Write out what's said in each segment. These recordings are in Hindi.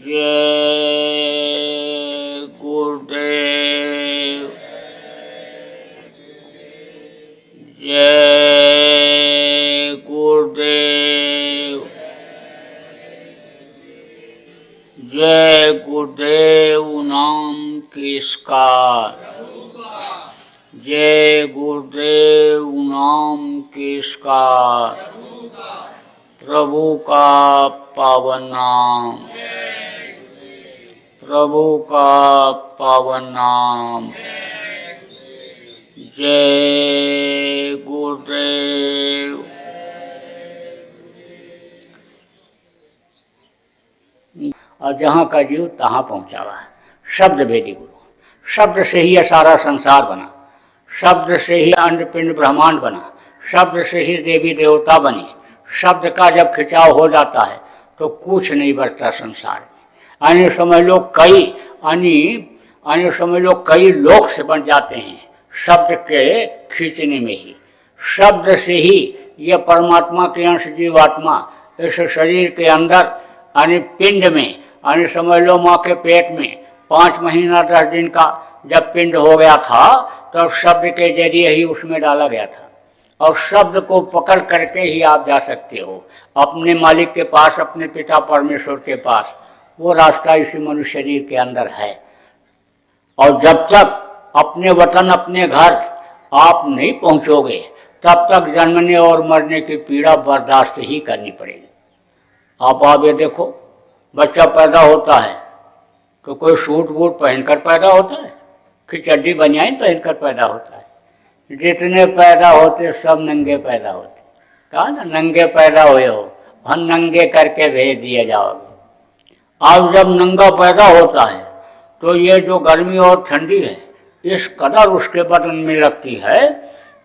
जय गुरुदेव। जय गुरुदेव। जय गुरुदेव नाम किसका। जय गुरुदेव नाम किसका। प्रभु का पावन नाम। प्रभु का पावन नाम। जय गुरुदेव। और जहाँ का जीव तहाँ पहुँचावा। शब्द भेदी गुरु। शब्द से ही यह सारा संसार बना। शब्द से ही अंड पिंड ब्रह्मांड बना। शब्द से ही देवी देवता बनी। शब्द का जब खिंचाव हो जाता है तो कुछ नहीं बचता संसार में। अन्य समझ लो कई लोक से बन जाते हैं शब्द के खींचने में ही। शब्द से ही यह परमात्मा के अंश जीवात्मा इस शरीर के अंदर अन्य पिंड में, अन्य समझ लो माँ के पेट में 5 महीना 10 दिन का जब पिंड हो गया था तब तो शब्द के जरिए ही उसमें डाला गया था। और शब्द को पकड़ करके ही आप जा सकते हो अपने मालिक के पास, अपने पिता परमेश्वर के पास। वो रास्ता इसी मनुष्य शरीर के अंदर है। और जब तक अपने वतन अपने घर आप नहीं पहुंचोगे तब तक जन्मने और मरने की पीड़ा बर्दाश्त ही करनी पड़ेगी। आप ये देखो, बच्चा पैदा होता है तो कोई सूट बूट पहनकर पैदा होता है कि चड्डी बनियान पहनकर पैदा होता है। जितने पैदा होते सब नंगे पैदा होते। कहा ना, नंगे पैदा हुए हो और नंगे करके भेज दिए जाओगे। अब जब नंगा पैदा होता है तो ये जो गर्मी और ठंडी है इस कदर उसके बदन में लगती है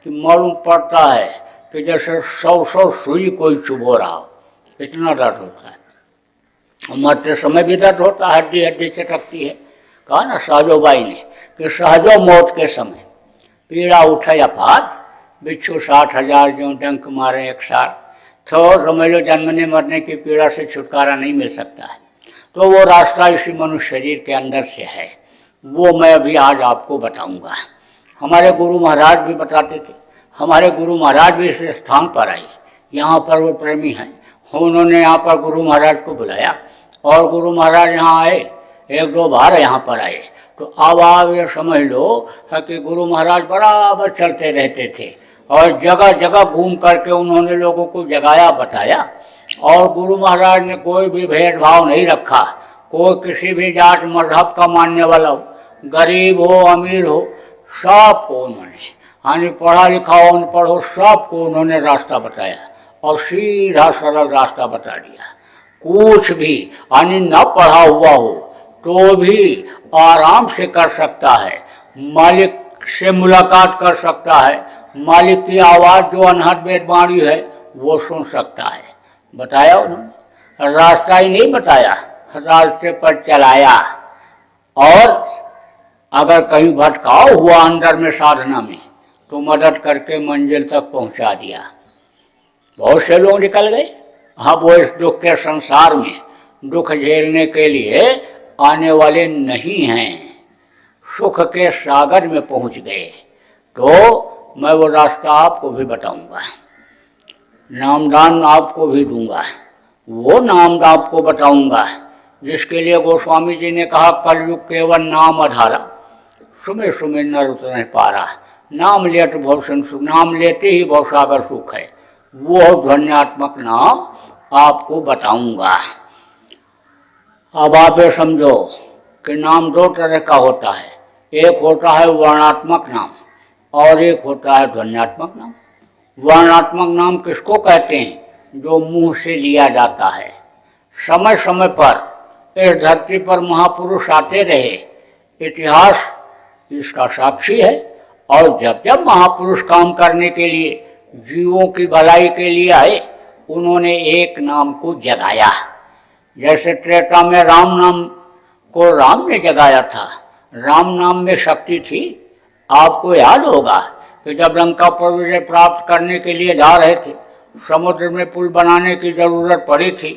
कि मालूम पड़ता है कि जैसे 100 सुई कोई चुभो रहा हो। इतना दर्द होता है। मरते समय भी दर्द होता है, हड्डी हड्डी चटकती है। कहा ना सहजोबाई ने कि सहजो मौत के समय पीड़ा उठे अपार, बिच्छू 60,000 जो डंक मारे एक साथ। तो समझ लो जन्मने मरने की पीड़ा से छुटकारा नहीं मिल सकता है। तो वो रास्ता इसी मनुष्य शरीर के अंदर से है। वो मैं अभी आज आपको बताऊंगा। हमारे गुरु महाराज भी बताते थे। हमारे गुरु महाराज भी इस स्थान पर आए। यहाँ पर वो प्रेमी हैं, उन्होंने यहाँ पर गुरु महाराज को बुलाया और गुरु महाराज यहाँ आए। 1-2 बार यहाँ पर आए। तो अब आप ये समझ लो है कि गुरु महाराज बराबर चलते रहते थे और जगह जगह घूम करके उन्होंने लोगों को जगाया, बताया। और गुरु महाराज ने कोई भी भेदभाव नहीं रखा। कोई किसी भी जात मजहब का मानने वाला हो, गरीब हो अमीर हो, सबको उन्होंने, यानी पढ़ा लिखा हो अनपढ़ हो, सबको उन्होंने रास्ता बताया और सीधा सरल रास्ता बता दिया। कुछ भी यानी न पढ़ा हुआ हो तो भी आराम से कर सकता है, मालिक से मुलाकात कर सकता है, मालिक की आवाज़ जो अनहद वेदवाणी है वो सुन सकता है। बताया उन्होंने, रास्ता ही नहीं बताया, रास्ते पर चलाया। और अगर कहीं भटकाव हुआ अंदर में साधना में तो मदद करके मंजिल तक पहुंचा दिया। बहुत से लोग निकल गए। अब वो इस दुख के संसार में दुख झेलने के लिए आने वाले नहीं हैं, सुख के सागर में पहुंच गए। तो मैं वो रास्ता आपको भी बताऊंगा, नामदान आपको भी दूंगा। वो नाम आपको बताऊंगा जिसके लिए गोस्वामी जी ने कहा कलयुग केवल नाम आधारा, सुमे सुमे नर उतर पारा। नाम लेत भवसन सुख, नाम लेते ही भवसागर सुख है। वो ध्वन्यात्मक नाम आपको बताऊंगा। अब आप ये समझो कि नाम 2 तरह का होता है। एक होता है वर्णात्मक नाम और एक होता है ध्वन्यात्मक नाम। वर्णात्मक नाम किसको कहते हैं? जो मुंह से लिया जाता है। समय समय पर इस धरती पर महापुरुष आते रहे, इतिहास इसका साक्षी है। और जब जब महापुरुष काम करने के लिए, जीवों की भलाई के लिए आए, उन्होंने एक नाम को जगाया। जैसे त्रेता में राम नाम को राम ने जगाया था। राम नाम में शक्ति थी। आपको याद होगा कि जब लंका पर विजय प्राप्त करने के लिए जा रहे थे, समुद्र में पुल बनाने की जरूरत पड़ी थी,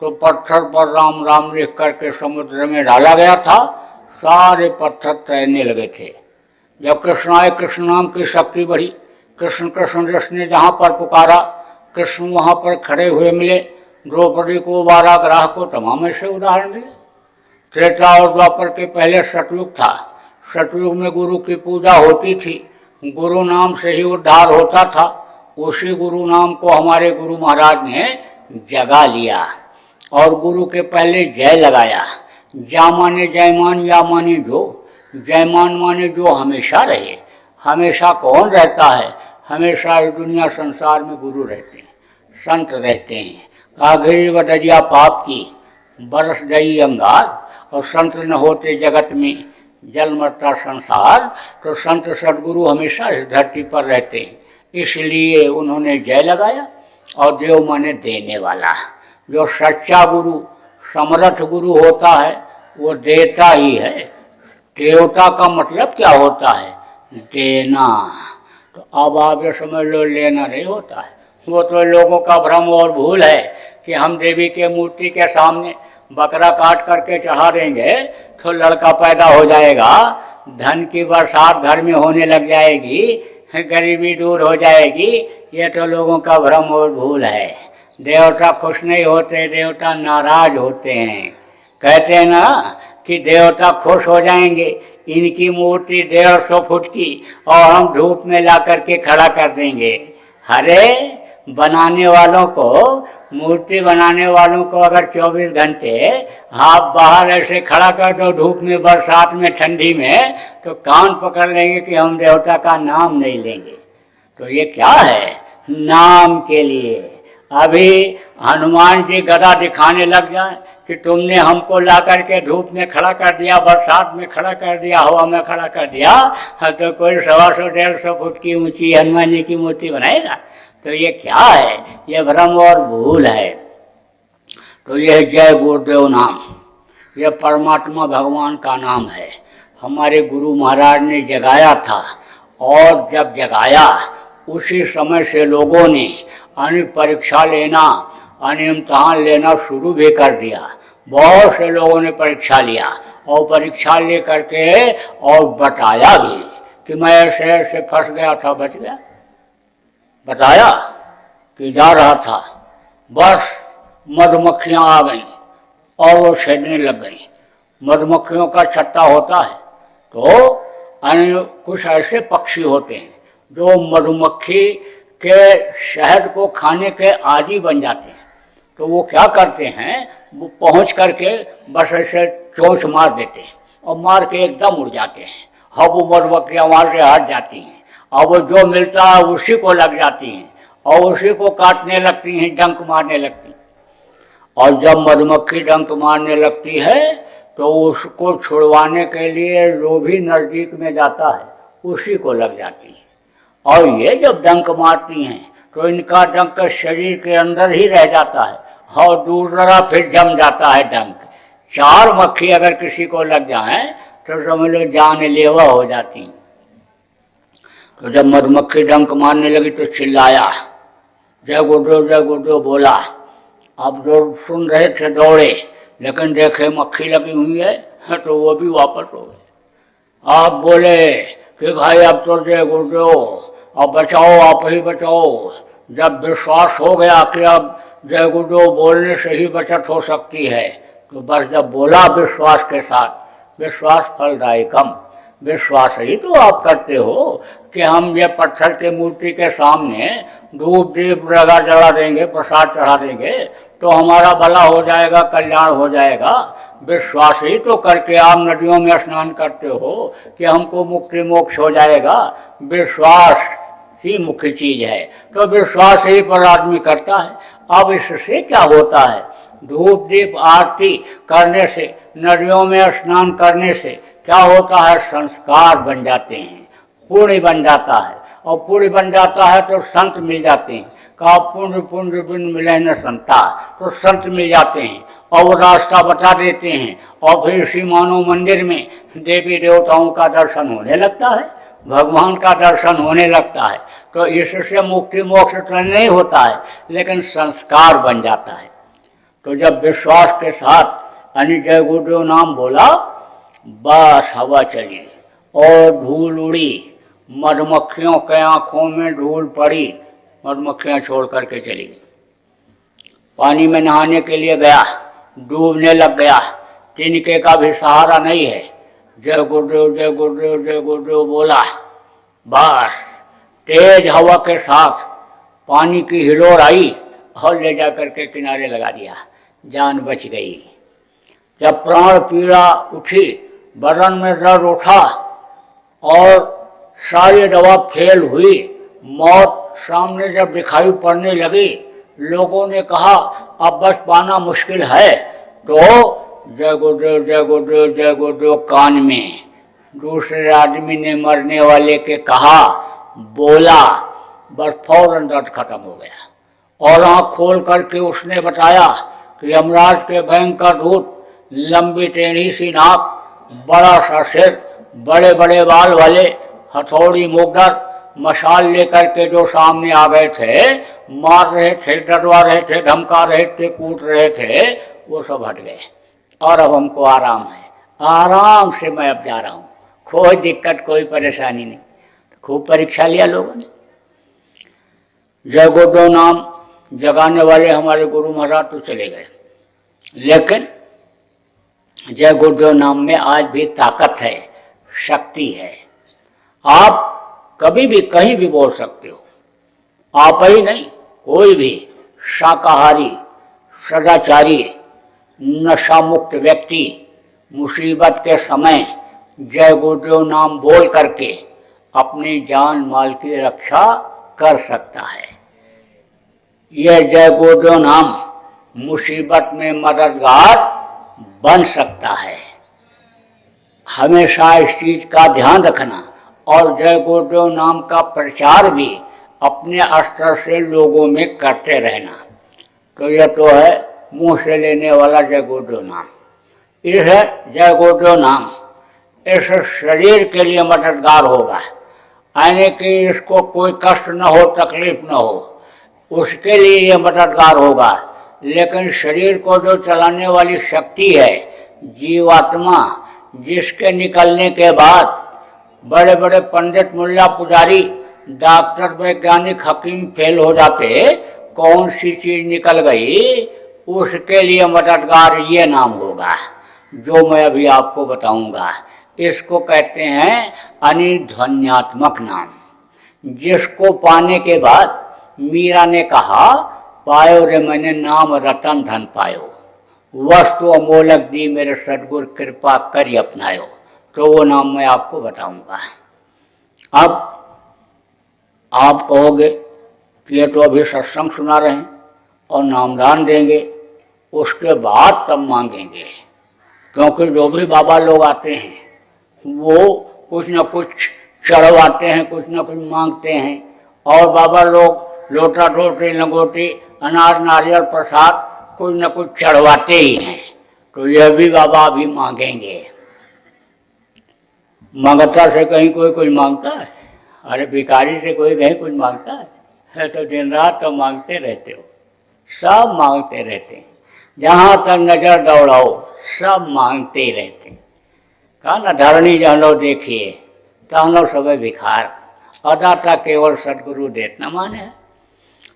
तो पत्थर पर राम राम लिख करके समुद्र में डाला गया था, सारे पत्थर तैरने लगे थे। जब कृष्ण आए, कृष्ण नाम की शक्ति बढ़ी, कृष्ण कृष्ण रस ने जहाँ पर पुकारा, कृष्ण वहाँ पर खड़े हुए मिले, द्रौपदी को उबारा, ग्राह को तमाम से उदाहरण दिए। त्रेता और द्वापर के पहले सतयुग था। सतयुग में गुरु की पूजा होती थी, गुरु नाम से ही उद्धार होता था। उसी गुरु नाम को हमारे गुरु महाराज ने जगा लिया और गुरु के पहले जय लगाया। जा माने जयमान, या माने जो, जयमान माने जो हमेशा रहे। हमेशा कौन रहता है? हमेशा इस दुनिया संसार में गुरु रहते हैं, संत रहते हैं। काघरी बदरिया पाप की, बरस गई अंगार, और संत न होते जगत में जल मरता संसार। तो संत सदगुरु हमेशा इस धरती पर रहते हैं, इसलिए उन्होंने जय लगाया। और देव माने देने वाला। जो सच्चा गुरु, समर्थ गुरु होता है, वो देता ही है। देवता का मतलब क्या होता है? देना। तो अब आप ये समझ लो, लेना नहीं होता है। वो तो लोगों का भ्रम और भूल है कि हम देवी के मूर्ति के सामने बकरा काट करके चढ़ा देंगे तो लड़का पैदा हो जाएगा, धन की बरसात घर में होने लग जाएगी, गरीबी दूर हो जाएगी। ये तो लोगों का भ्रम और भूल है। देवता खुश नहीं होते, देवता नाराज होते हैं। कहते हैं ना कि देवता खुश हो जाएंगे, इनकी मूर्ति 150 फुट की और हम धूप में ला करके खड़ा कर देंगे। अरे बनाने वालों को, मूर्ति बनाने वालों को अगर 24 घंटे आप बाहर ऐसे खड़ा कर दो धूप में, बरसात में, ठंडी में, तो कान पकड़ लेंगे कि हम देवता का नाम नहीं लेंगे। तो ये क्या है? नाम के लिए। अभी हनुमान जी गदा दिखाने लग जाए कि तुमने हमको ला करके धूप में खड़ा कर दिया, बरसात में खड़ा कर दिया, हवा में खड़ा कर दिया, तो कोई 125 150 फुट की ऊंची हनुमान जी की मूर्ति बनाएगा? तो ये क्या है? ये भ्रम और भूल है। तो यह जय गुरुदेव नाम, यह परमात्मा भगवान का नाम है। हमारे गुरु महाराज ने जगाया था, और जब जगाया उसी समय से लोगों ने परीक्षा लेना, इम्तहान लेना शुरू भी कर दिया। बहुत से लोगों ने परीक्षा लिया और परीक्षा ले करके और बताया भी कि मैं ऐसे ऐसे फंस गया था, बच गया। बताया कि जा रहा था, बस मधुमक्खियाँ आ गईं और वो छेदने लग गईं। मधुमक्खियों का छत्ता होता है, तो कुछ ऐसे पक्षी होते हैं जो मधुमक्खी के शहद को खाने के आदी बन जाते हैं। तो वो क्या करते हैं, वो पहुंच करके बस ऐसे चोंच मार देते हैं और मार के एकदम उड़ जाते हैं। हाँ, वो मधुमक्खियाँ वहाँ से हट जाती हैं और वो जो मिलता है उसी को लग जाती हैं और उसी को काटने लगती हैं, डंक मारने लगती हैं। और जब मधुमक्खी डंक मारने लगती है तो उसको छुड़वाने के लिए जो भी नज़दीक में जाता है उसी को लग जाती है। और ये जब डंक मारती हैं तो इनका डंक शरीर के अंदर ही रह जाता है और दूसरा फिर जम जाता है डंक। 4 मक्खी अगर किसी को लग जाए तो समझ लो जानलेवा हो जाती। तो जब मधुमक्खी डंक मारने लगी तो चिल्लाया, जय गुरुदेव बोला। अब जो सुन रहे थे दौड़े, लेकिन देखे मक्खी लगी हुई है तो वो भी वापस हो गए। आप बोले कि भाई अब तो जय गुरुदेव, अब बचाओ, आप ही बचाओ। जब विश्वास हो गया कि अब जय गुरुदेव बोलने से ही बचत हो सकती है, तो बस जब बोला विश्वास के साथ, विश्वास फलदायकम, विश्वास ही तो आप करते हो कि हम ये पत्थर के मूर्ति के सामने धूप दीप लगा जला देंगे, प्रसाद चढ़ा देंगे तो हमारा भला हो जाएगा, कल्याण हो जाएगा। विश्वास ही तो करके आप नदियों में स्नान करते हो कि हमको मुक्ति मोक्ष हो जाएगा। विश्वास ही मुख्य चीज है, तो विश्वास ही पर आदमी करता है। अब इससे क्या होता है? धूप दीप आरती करने से, नदियों में स्नान करने से क्या होता है? संस्कार बन जाते हैं, पुण्य बन जाता है, और पुण्य बन जाता है तो संत मिल जाते हैं। कहा पुण्य पुण्य बिन मिले न संता, तो संत मिल जाते हैं और वो रास्ता बता देते हैं। और फिर इसी मानव मंदिर में देवी देवताओं का दर्शन होने लगता है, भगवान का दर्शन होने लगता है। तो इससे मुक्ति मोक्ष तो नहीं होता है, लेकिन संस्कार बन जाता है। तो जब विश्वास के साथ यानी जय गुरुदेव नाम बोला, बस हवा चली और धूल उड़ी, मधुमक्खियों के आंखों में धूल पड़ी, मधुमक्खियां छोड़ करके चली गई। पानी में नहाने के लिए गया, डूबने लग गया, तिनके का भी सहारा नहीं है। जय गुरुदेव जय गुरुदेव जय गुरुदेव बोला, बस तेज हवा के साथ पानी की हिलोर आई और ले जा करके किनारे लगा दिया, जान बच गई। जब प्राण पीड़ा उठी, बदन में दर्द उठा और सारी दवा फेल हुई, मौत सामने जब दिखाई पड़ने लगी, लोगों ने कहा अब बच पाना मुश्किल है, तो जय गुरुदेव जय गुरुदेव जय गुरुदेव कान में दूसरे आदमी ने मरने वाले के कहा, बोला, बस फौरन दर्द खत्म हो गया। और आँख खोल करके उसने बताया कि यमराज के भयंकर दूत, लंबी टेढ़ी सी नाक, बड़ा सा सिर, बड़े बड़े बाल वाले, हथौड़ी मुगदर, मशाल लेकर के जो सामने आ गए थे, मार रहे थे, डरवा रहे थे, धमका रहे थे, कूट रहे थे, वो सब हट गए और अब हमको आराम है। आराम से मैं अब जा रहा हूँ, कोई दिक्कत कोई परेशानी नहीं। खूब परीक्षा लिया लोगों ने। जय गुरुदेव नाम जगाने वाले हमारे गुरु महाराज तो चले गए, लेकिन जय गुरुदेव नाम में आज भी ताकत है, शक्ति है। आप कभी भी कहीं भी बोल सकते हो। आप ही नहीं, कोई भी शाकाहारी, सदाचारी, नशा मुक्त व्यक्ति मुसीबत के समय जय गुरुदेव नाम बोल करके अपनी जान माल की रक्षा कर सकता है। यह जय गुरुदेव नाम मुसीबत में मददगार बन सकता है। हमेशा इस चीज का ध्यान रखना और जय गुरुदेव नाम का प्रचार भी अपने स्तर से लोगों में करते रहना। तो यह तो है मुंह से लेने वाला जय गुरुदेव नाम। यह है जय गुरुदेव नाम, इस शरीर के लिए मददगार होगा, यानी कि इसको कोई कष्ट न हो, तकलीफ न हो, उसके लिए यह मददगार होगा। लेकिन शरीर को जो चलाने वाली शक्ति है, जीवात्मा, जिसके निकलने के बाद बड़े बड़े पंडित, मुल्ला, पुजारी, डॉक्टर, वैज्ञानिक, हकीम फेल हो जाते, कौन सी चीज निकल गई, उसके लिए मददगार ये नाम होगा जो मैं अभी आपको बताऊंगा। इसको कहते हैं अनिध्वन्यात्मक नाम, जिसको पाने के बाद मीरा ने कहा, पायो रे मैंने नाम रतन धन पायो, वस्तु अमोलक दी मेरे सदगुरु कृपा करी अपनायो। तो वो नाम मैं आपको बताऊंगा। अब आप कहोगे कि ये तो अभी सत्संग सुना रहे हैं और नामदान देंगे, उसके बाद तब मांगेंगे, क्योंकि जो भी बाबा लोग आते हैं वो कुछ न कुछ चढ़वाते हैं, कुछ न कुछ मांगते हैं। और बाबा लोग लोटा रोटी, लंगोटी, अनार, नारियल, प्रसाद कुछ न कुछ चढ़वाते ही हैं। तो यह भी बाबा अभी मांगेंगे। मंगता से कहीं कोई कुछ मांगता है? अरे भिखारी से कोई कहीं कुछ मांगता है? तो दिन रात तो मांगते रहते हो, सब मांगते रहते हैं। जहाँ तक नजर दौड़ाओ सब मांगते ही रहते हैं। कहा ना, धरणी जहलो देखिए तहलो सब भिखार, अदाता केवल सदगुरु देत न माने।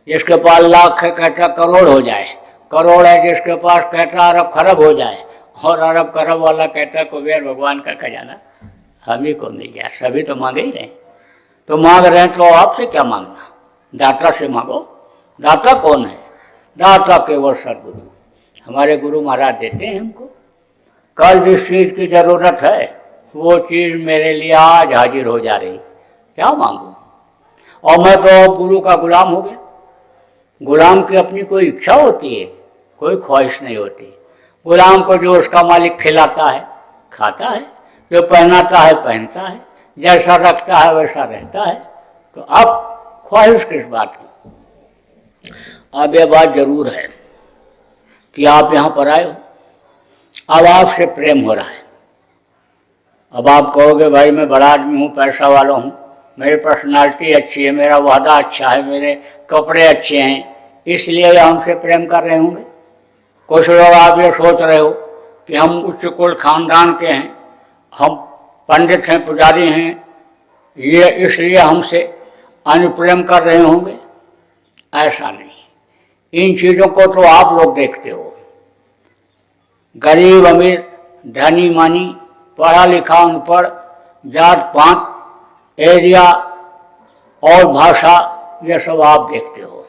जिसके पास लाख है कहता करोड़ हो जाए, करोड़ है जिसके पास कहता अरब खरब हो जाए, और अरब खरब वाला कहता कुबेर भगवान का खजाना हम ही को मिल गया। सभी तो मांगे ही रहे। तो मांग रहे हैं तो आपसे क्या मांगना, दाता से मांगो। दाता कौन है? दाता केवल सदगुरु, हमारे गुरु महाराज देते हैं हमको। कल जिस चीज की जरूरत है वो चीज मेरे लिए आज हाजिर हो जा रही, क्या मांगू? और मैं तो गुरु का गुलाम हो गया। गुलाम की अपनी कोई इच्छा होती है? कोई ख्वाहिश नहीं होती। गुलाम को जो उसका मालिक खिलाता है खाता है, जो पहनाता है पहनता है, जैसा रखता है वैसा रहता है। तो अब ख्वाहिश किस बात की? अब यह बात जरूर है कि आप यहाँ पर आए हो, अब आपसे प्रेम हो रहा है। अब आप कहोगे भाई मैं बड़ा आदमी हूँ, पैसा वाला हूँ, मेरी पर्सनालिटी अच्छी है, मेरा वादा अच्छा है, मेरे कपड़े अच्छे हैं, इसलिए हमसे प्रेम कर रहे होंगे। कुछ लोग आप ये सोच रहे हो कि हम उच्च कुल खानदान के हैं, हम पंडित हैं, पुजारी हैं, ये इसलिए हमसे अनुप्रेम कर रहे होंगे। ऐसा नहीं, इन चीज़ों को तो आप लोग देखते हो। गरीब अमीर, धनी मानी, पढ़ा लिखा अनपढ़, जात पात, एरिया और भाषा, ये सब आप देखते हो।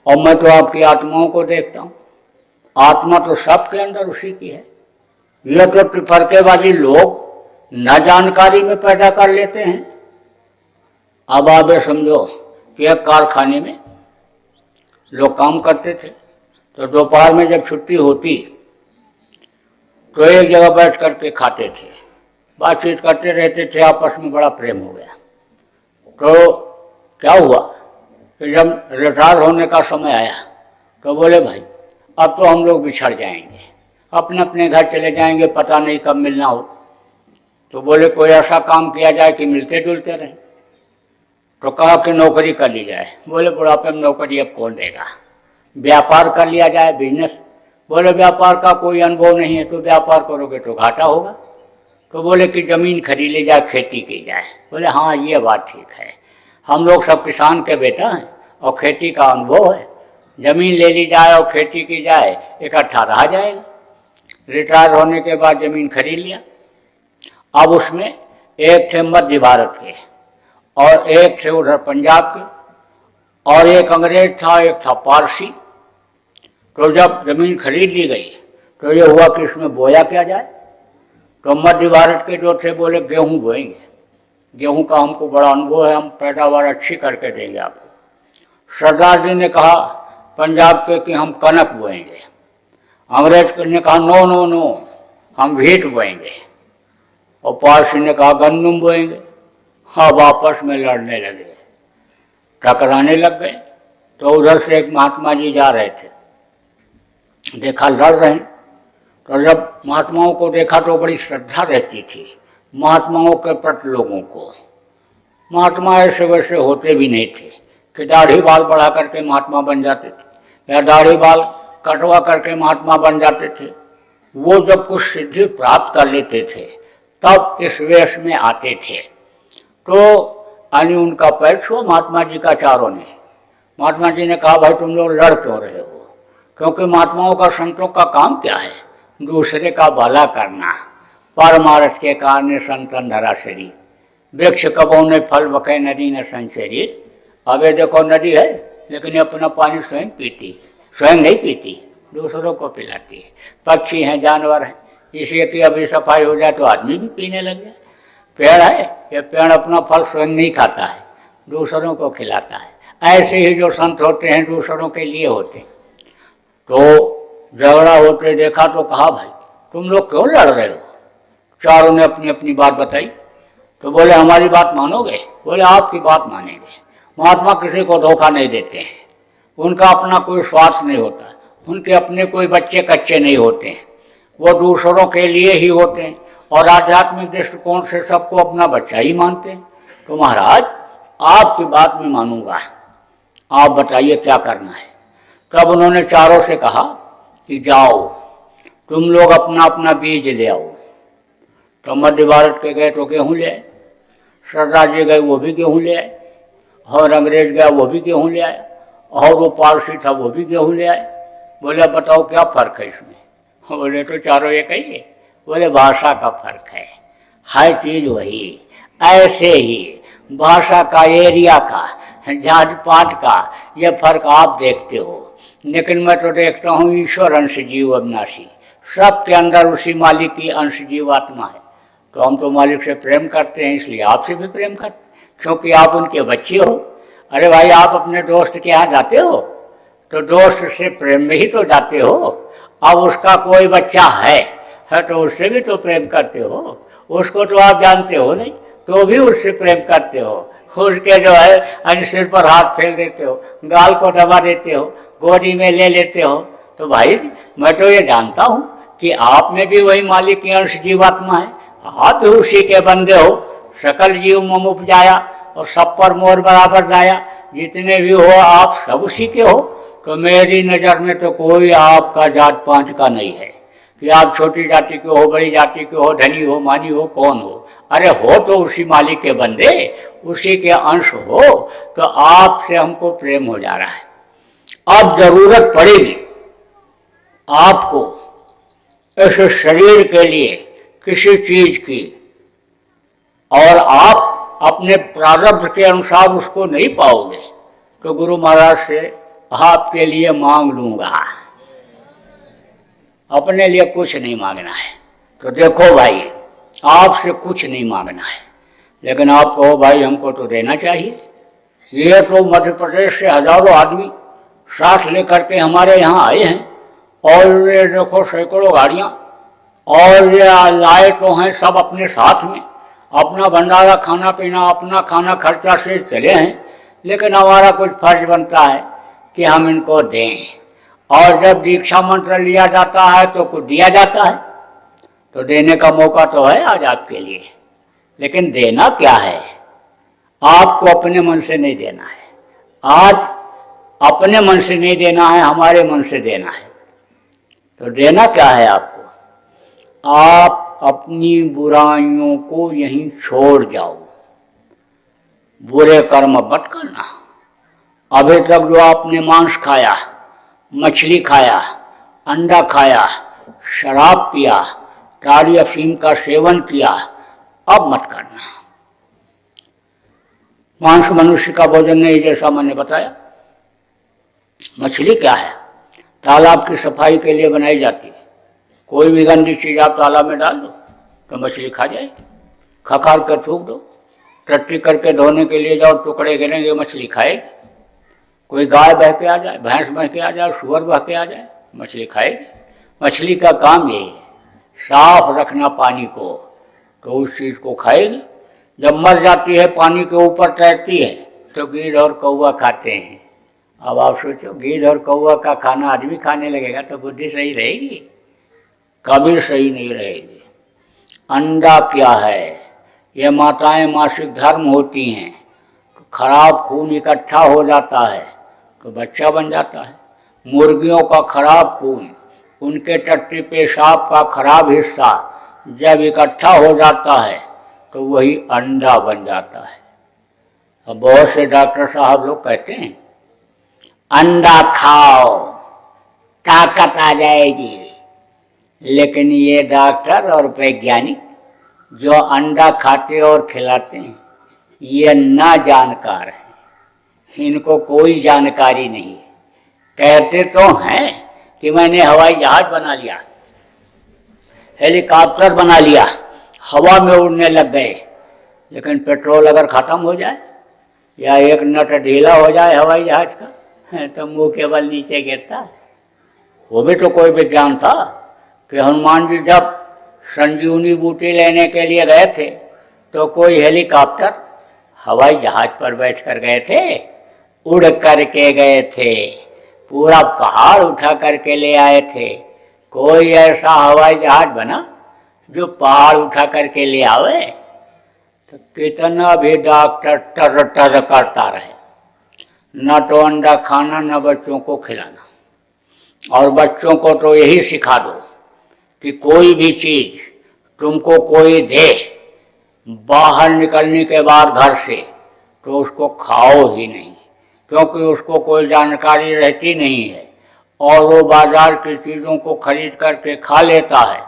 और मैं तो आपकी आत्माओं को देखता हूँ। आत्मा तो सबके अंदर उसी की है। ये तो टिफरकेबाजी लोग न जानकारी में पैदा कर लेते हैं। अब आप ये समझो कि एक कारखाने में लोग काम करते थे, तो दोपहर में जब छुट्टी होती तो एक जगह बैठ करके खाते थे, बातचीत करते रहते थे, आपस में बड़ा प्रेम हो गया। तो क्या हुआ कि जब रिटायर होने का समय आया तो बोले भाई अब तो हम लोग बिछड़ जाएंगे, अपने अपने घर चले जाएंगे, पता नहीं कब मिलना हो। तो बोले कोई ऐसा काम किया जाए कि मिलते जुलते रहें। तो कहा कि नौकरी कर ली जाए। बोले बुढ़ापे में नौकरी अब कौन देगा, व्यापार कर लिया जाए, बिजनेस। बोले व्यापार का कोई अनुभव नहीं है, तो व्यापार करोगे तो घाटा होगा। तो बोले कि जमीन खरीद ली जाए, खेती की जाए। बोले हाँ ये बात ठीक है, हम लोग सब किसान के बेटा हैं और खेती का अनुभव है, जमीन ले ली जाए और खेती की जाए, इकट्ठा रहा जाएगा। रिटायर होने के बाद जमीन खरीद लिया। अब उसमें एक थे मध्य भारत के और एक थे उधर पंजाब के और एक अंग्रेज था, एक था पारसी। तो जब जमीन खरीद ली गई तो ये हुआ कि इसमें बोया क्या जाए। तो मध्य भारत के जो थे बोले गेहूं बोएंगे, गेहूं का हमको बड़ा अनुभव है, हम पैदावार अच्छी करके देंगे आपको। सरदार जी ने कहा पंजाब के कि हम कनक बोएंगे। अंग्रेज ने कहा नो नो नो, हम व्हीट बोएंगे। और पारसी ने कहा गन्नुम बोएंगे। अब आपस में लड़ने लगे, टकराने लग गए। तो उधर से एक महात्मा जी जा रहे थे, देखा लड़ रहे हैं। तो जब महात्माओं को देखा तो बड़ी श्रद्धा रहती थी महात्माओं के प्रति लोगों को। महात्मा ऐसे वैसे होते भी नहीं थे कि दाढ़ी बाल बढ़ा करके महात्मा बन जाते थे या दाढ़ी बाल कटवा करके महात्मा बन जाते थे। वो जब कुछ सिद्धि प्राप्त कर लेते थे तब इस वेश में आते थे। तो यानी उनका पैर छुआ महात्मा जी का चारों ने। महात्मा जी ने कहा भाई तुम लोग लड़ क्यों रहे हो, क्योंकि महात्माओं का, संतों का काम क्या है, दूसरे का भला करना। परमार्थ के कारण संतन धरा शरीर, वृक्ष कबों ने फल बखे नदी न संशरीर। अब ये देखो नदी है लेकिन अपना पानी स्वयं पीती, स्वयं नहीं पीती, दूसरों को पिलाती है। पक्षी हैं, जानवर हैं, इसलिए कि अभी सफाई हो जाए तो आदमी भी पीने लग जाए। पेड़ है, ये पेड़ अपना फल स्वयं नहीं खाता है, दूसरों को खिलाता है। ऐसे ही जो संत होते हैं दूसरों के लिए होते हैं। तो झगड़ा होते देखा तो कहा भाई तुम लोग क्यों लड़ रहे हो। चारों ने अपनी अपनी बात बताई। तो बोले हमारी बात मानोगे। बोले आपकी बात मानेंगे। महात्मा किसी को धोखा नहीं देते हैं, उनका अपना कोई स्वार्थ नहीं होता, उनके अपने कोई बच्चे कच्चे नहीं होते हैं, वो दूसरों के लिए ही होते हैं और आध्यात्मिक दृष्टिकोण से सबको अपना बच्चा ही मानते हैं। तो महाराज आपकी बात मैं मानूंगा, आप बताइए क्या करना है। तब उन्होंने चारों से कहा कि जाओ तुम लोग अपना अपना बीज ले आओ। तो मध्य भारत के गए तो गेहूँ ले आए, सरदार जी गए वो भी गेहूँ ले आए, और अंग्रेज गया वो भी गेहूँ ले आया, और वो पारसी था वो भी गेहूँ ले आए। बोले बताओ क्या फर्क है इसमें। बोले तो चारों एक ही है। बोले भाषा का फर्क है, हर चीज वही। ऐसे ही भाषा का, एरिया का, जात पात का ये फर्क आप देखते हो, लेकिन मैं तो देखता हूँ ईश्वर अंश जीव अविनाशी, सबके अंदर उसी मालिक की अंश जीवात्मा है। तो हम तो मालिक से प्रेम करते हैं, इसलिए आपसे भी प्रेम करते हैं, क्योंकि आप उनके बच्चे हो। अरे भाई आप अपने दोस्त के यहाँ जाते हो तो दोस्त से प्रेम में ही तो जाते हो। अब उसका कोई बच्चा है तो उससे भी तो प्रेम करते हो, उसको तो आप जानते हो नहीं तो भी उससे प्रेम करते हो। उसके जो है सिर पर हाथ फेर देते हो, गाल को दबा देते हो, गोदी में ले लेते हो। तो भाई मैं तो ये जानता हूँ कि आप में भी वही मालिक की अंश जीवात्मा है, आप भी उसी के बंदे हो। सकल जीव मम उपजाया और सब पर मोर बराबर लाया, जितने भी हो आप सब उसी के हो। तो मेरी नज़र में तो कोई आपका जात पांच का नहीं है कि आप छोटी जाति के हो, बड़ी जाति के हो, धनी हो, मानी हो, कौन हो। अरे हो तो उसी मालिक के बंदे, उसी के अंश हो, तो आपसे हमको प्रेम हो जा रहा है। अब जरूरत पड़ेगी आपको इस शरीर के लिए किसी चीज की, और आप अपने प्रारब्ध के अनुसार उसको नहीं पाओगे, तो गुरु महाराज से आपके लिए मांग लूंगा। अपने लिए कुछ नहीं मांगना है। तो देखो भाई, आपसे कुछ नहीं मांगना है, लेकिन आप कहो भाई हमको तो देना चाहिए। ये तो मध्य प्रदेश से हजारों आदमी साथ लेकर के हमारे यहाँ आए हैं, और ये देखो सैकड़ों गाड़ियाँ, और ये लाए तो हैं सब अपने साथ में, अपना भंडारा खाना पीना, अपना खाना खर्चा से चले हैं। लेकिन हमारा कुछ फर्ज बनता है कि हम इनको दें, और जब दीक्षा मंत्र लिया जाता है तो कुछ दिया जाता है, तो देने का मौका तो है आज आपके लिए। लेकिन देना क्या है? आपको अपने मन से नहीं देना है। आज अपने मन से नहीं देना है, हमारे मन से देना है। तो देना क्या है आपको? आप अपनी बुराइयों को यहीं छोड़ जाओ, बुरे कर्म मत करना। अभी तक जो आपने मांस खाया, मछली खाया, अंडा खाया, शराब पिया, ताड़ी अफीम का सेवन किया, अब मत करना। मांस मनुष्य का भोजन नहीं, जैसा मैंने बताया। मछली क्या है? तालाब की सफाई के लिए बनाई जाती है। कोई भी गंदी चीज आप तालाब में डाल दो तो मछली खा जाएगी, खखार कर थूक दो, टट्टी करके धोने के लिए जाओ, टुकड़े गिरेंगे, मछली खाएगी। कोई गाय बह के आ जाए, भैंस बह के आ जाए, सुअर बह के आ जाए, मछली खाएगी। मछली का काम ये है, साफ रखना पानी को, तो उस चीज को खाएगी। जब मर जाती है, पानी के ऊपर तैरती है, तो गीध और कौवा खाते हैं। अब आप सोचो, गीध और कौवा का खाना आदमी खाने लगेगा तो बुद्धि सही रहेगी? कभी सही नहीं रहेगी। अंडा क्या है? ये माताएं मासिक धर्म होती हैं, तो खराब खून इकट्ठा हो जाता है तो बच्चा बन जाता है। मुर्गियों का खराब खून, उनके टट्टी पेशाब का खराब हिस्सा जब इकट्ठा हो जाता है तो वही अंडा बन जाता है। अब बहुत से डॉक्टर साहब लोग कहते हैं अंडा खाओ ताकत आ जाएगी, लेकिन ये डॉक्टर और वैज्ञानिक जो अंडा खाते और खिलाते हैं, ये ना जानकार हैं, इनको कोई जानकारी नहीं। कहते तो हैं कि मैंने हवाई जहाज बना लिया, हेलीकॉप्टर बना लिया, हवा में उड़ने लग गए, लेकिन पेट्रोल अगर खत्म हो जाए या एक नट ढीला हो जाए हवाई जहाज का, तो मुंह के बल नीचे गिरता है। वो भी तो कोई विज्ञान था कि हनुमान जी जब संजीवनी बूटी लेने के लिए गए थे तो कोई हेलीकॉप्टर हवाई जहाज पर बैठकर गए थे, उड़ करके गए थे, पूरा पहाड़ उठा करके ले आए थे। कोई ऐसा हवाई जहाज बना जो पहाड़ उठा करके ले आवे? तो कितना भी डॉक्टर टर टर करता रहे, न तो अंडा खाना न बच्चों को खिलाना। और बच्चों को तो यही सिखा दो कि कोई भी चीज तुमको कोई दे, बाहर निकलने के बाद घर से, तो उसको खाओ ही नहीं, क्योंकि उसको कोई जानकारी रहती नहीं है और वो बाजार की चीज़ों को खरीद करके खा लेता है।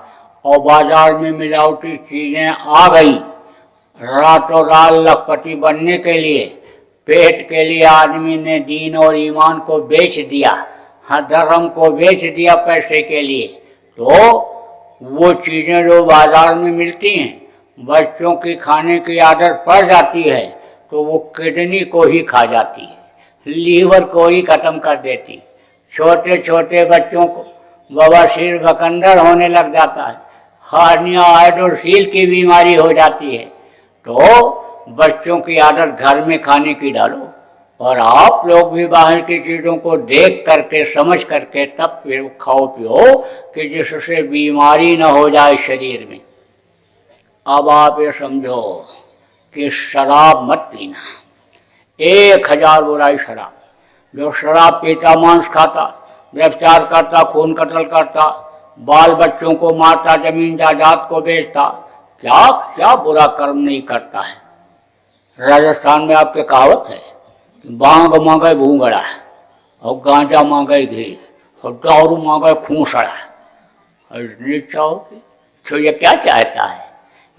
और बाजार में मिलावटी चीज़ें आ गई, रातों रात लखपति बनने के लिए, पेट के लिए आदमी ने दीन और ईमान को बेच दिया, हाँ धर्म को बेच दिया पैसे के लिए। तो वो चीज़ें जो बाजार में मिलती हैं, बच्चों की खाने की आदत पड़ जाती है तो वो किडनी को ही खा जाती है, लीवर को ही खत्म कर देती। छोटे छोटे बच्चों को बवासीर बकंदर होने लग जाता है, हार्निया हाइड्रोसील की बीमारी हो जाती है। तो बच्चों की आदत घर में खाने की डालो, और आप लोग भी बाहर की चीज़ों को देख करके समझ करके तब फिर खाओ पियो कि जिससे बीमारी न हो जाए शरीर में। अब आप ये समझो कि शराब मत पीना, 1000 बुराई शराब। जो शराब पीता, मांस खाता, व्यभिचार करता, खून कत्ल करता, बाल बच्चों को मारता, जमीन जायदाद को बेचता, क्या क्या बुरा कर्म नहीं करता है। राजस्थान में आपके कहावत है कि बांग मांगे भूंगड़ा और गांजा मांगे घी और दारू मांगे खूंसड़ा। और इतनी इच्छा होती तो ये क्या चाहता है?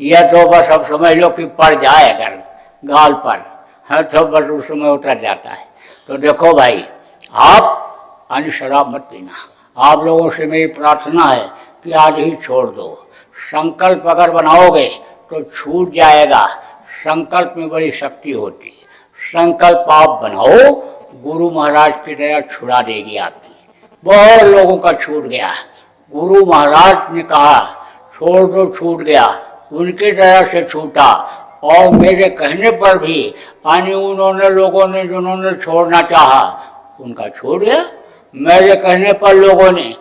यह तो बस अब समझ लो कि पड़ जाए अगर गाल पर, है तो बस उस समय उतर जाता है। तो देखो भाई, आप अन्य शराब मत पीना। आप लोगों से मेरी प्रार्थना है कि आज ही छोड़ दो। संकल्प अगर बनाओगे तो छूट जाएगा। संकल्प में बड़ी शक्ति होती है। संकल्प आप बनाओ, गुरु महाराज की दया छुड़ा देगी आपकी। बहुत लोगों का छूट गया। गुरु महाराज ने कहा छोड़ दो, छूट गया, उनकी दया से छूटा। और मेरे कहने पर भी यानी उन्होंने लोगों ने जिन्होंने छोड़ना चाहा उनका छूट गया। मेरे कहने पर लोगों ने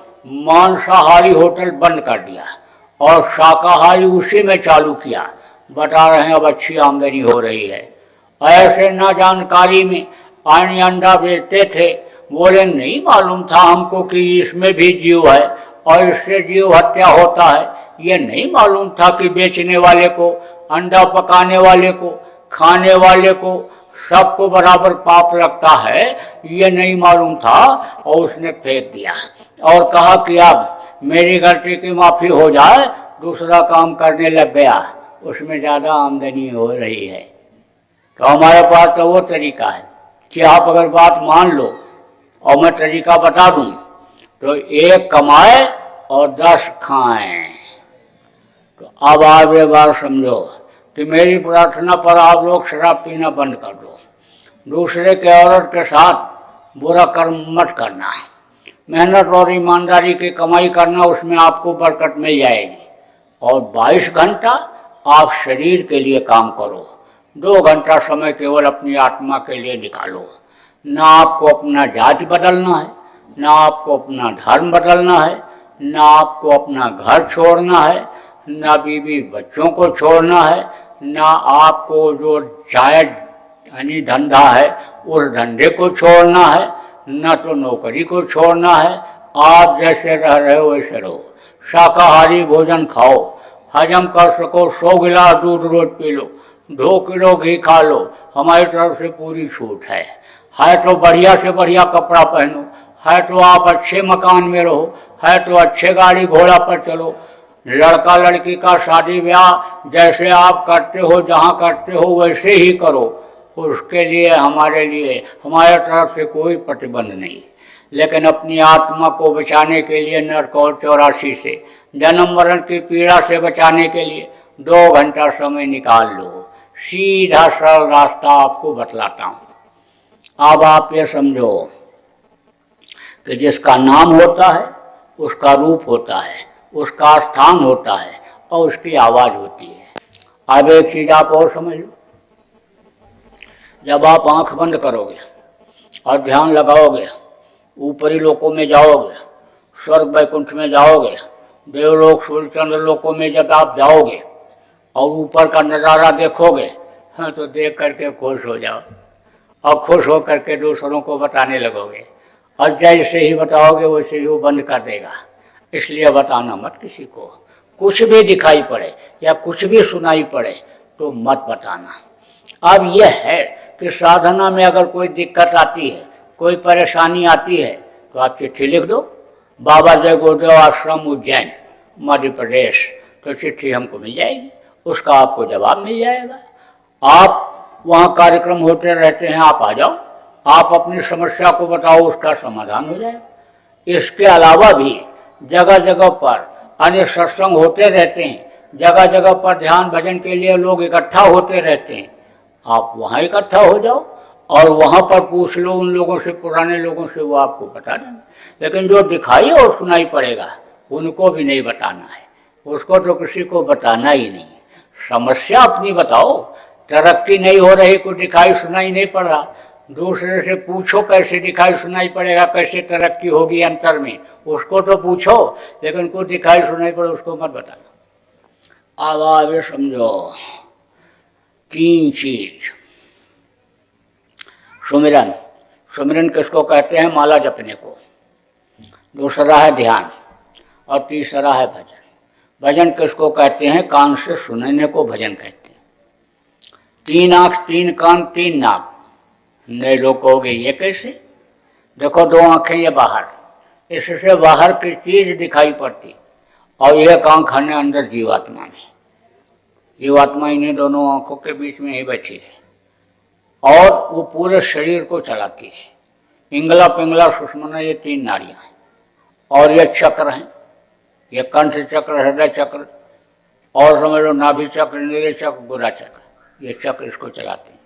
मांसाहारी होटल बंद कर दिया और शाकाहारी उसी में चालू किया। बता रहे हैं अब अच्छी आमदनी हो रही है। ऐसे ना जानकारी में पानी अंडा बेचते थे, बोले नहीं मालूम था हमको कि इसमें भी जीव है और इससे जीव हत्या होता है। ये नहीं मालूम था कि बेचने वाले को, अंडा पकाने वाले को, खाने वाले को सबको बराबर पाप लगता है। ये नहीं मालूम था और उसने फेंक दिया और कहा कि अब मेरी गलती की माफ़ी हो जाए, दूसरा काम करने लग गया, उसमें ज़्यादा आमदनी हो रही है। तो हमारे पास तो वो तरीका है कि आप अगर बात मान लो और मैं तरीका बता दूं तो एक कमाए और 10 खाएं। तो अब आप ये बात समझो कि मेरी प्रार्थना पर आप लोग शराब पीना बंद कर दो। दूसरे के औरत के साथ बुरा कर्म मत करना। मेहनत और ईमानदारी की कमाई करना, उसमें आपको बरकत मिल जाएगी। और 22 घंटा आप शरीर के लिए काम करो, 2 घंटा समय केवल अपनी आत्मा के लिए निकालो। ना आपको अपना जाति बदलना है, ना आपको अपना धर्म बदलना है, ना आपको अपना घर छोड़ना है, ना बीवी बच्चों को छोड़ना है, ना आपको जो जायज यानी धंधा है उस धंधे को छोड़ना है, न तो नौकरी को छोड़ना है। आप जैसे रह रहे हो वैसे रहो। शाकाहारी भोजन खाओ, हजम कर सको 100 गिलास दूध रोज पी लो, 2 किलो घी खा लो, हमारी तरफ से पूरी छूट है। तो बढ़िया से बढ़िया कपड़ा पहनो, है तो आप अच्छे मकान में रहो, है तो अच्छे गाड़ी घोड़ा पर चलो। लड़का लड़की का शादी ब्याह जैसे आप करते हो, जहाँ करते हो वैसे ही करो। उसके लिए हमारे तरफ से कोई प्रतिबंध नहीं। लेकिन अपनी आत्मा को बचाने के लिए, नरक और 84 से जन्म मरण की पीड़ा से बचाने के लिए 2 घंटा समय निकाल लो। सीधा सरल रास्ता आपको बतलाता हूँ। अब आप ये समझो कि जिसका नाम होता है उसका रूप होता है, उसका स्थान होता है और उसकी आवाज़ होती है। अब एक चीज़ आप और समझ लो, जब आप आंख बंद करोगे और ध्यान लगाओगे, ऊपरी लोकों में जाओगे, स्वर्ग वैकुंठ में जाओगे, देवलोक सूर्यचंद्र लोकों में जब आप जाओगे और ऊपर का नज़ारा देखोगे, हाँ, तो देख करके खुश हो जाओ और खुश हो करके दूसरों को बताने लगोगे। और जैसे ही बताओगे वैसे ही वो बंद कर देगा। इसलिए बताना मत किसी को। कुछ भी दिखाई पड़े या कुछ भी सुनाई पड़े तो मत बताना। अब यह है कि साधना में अगर कोई दिक्कत आती है, कोई परेशानी आती है, तो आप चिट्ठी लिख दो, बाबा जय गुरुदेव आश्रम उज्जैन मध्य प्रदेश, तो चिट्ठी हमको मिल जाएगी, उसका आपको जवाब मिल जाएगा। आप वहाँ कार्यक्रम होते रहते हैं, आप आ जाओ, आप अपनी समस्या को बताओ, उसका समाधान हो जाएगा। इसके अलावा भी जगह जगह पर अन्य सत्संग होते रहते हैं, जगह जगह पर ध्यान भजन के लिए लोग इकट्ठा होते रहते हैं। आप वहाँ इकट्ठा हो जाओ और वहाँ पर पूछ लो उन लोगों से, पुराने लोगों से, वो आपको बता देंगे। लेकिन जो दिखाई और सुनाई पड़ेगा उनको भी नहीं बताना है, उसको तो किसी को बताना ही नहीं। समस्या अपनी बताओ, तरक्की नहीं हो रही, कुछ दिखाई सुनाई नहीं पड़ रहा, दूसरे से पूछो कैसे दिखाई सुनाई पड़ेगा, कैसे तरक्की होगी अंतर में, उसको तो पूछो, लेकिन कुछ दिखाई सुनाई पड़े उसको मत बताना। अब आगे समझो 3 चीज। सुमिरन, सुमिरन किसको कहते हैं? माला जपने को। दूसरा है ध्यान और तीसरा है भजन। भजन किसको कहते हैं? कान से सुनने को भजन कहते हैं। 3 आँख 3 कान 3 नाक। नए लोग कहोगे ये कैसे? देखो 2 आँखें ये बाहर, इससे बाहर की चीज दिखाई पड़ती, और एक आँख है अंदर जीवात्मा में। जीवात्मा इन्हीं दोनों आँखों के बीच में ही बैठी है और वो पूरे शरीर को चलाती है। इंगला पिंगला सुषुम्ना ये 3 नाड़ियाँ हैं, और ये चक्र हैं, ये कंठ चक्र, हृदय चक्र, और समझ लो नाभि चक्र, नीले चक्र, गुदा चक्र, ये चक्र इसको चलाते हैं।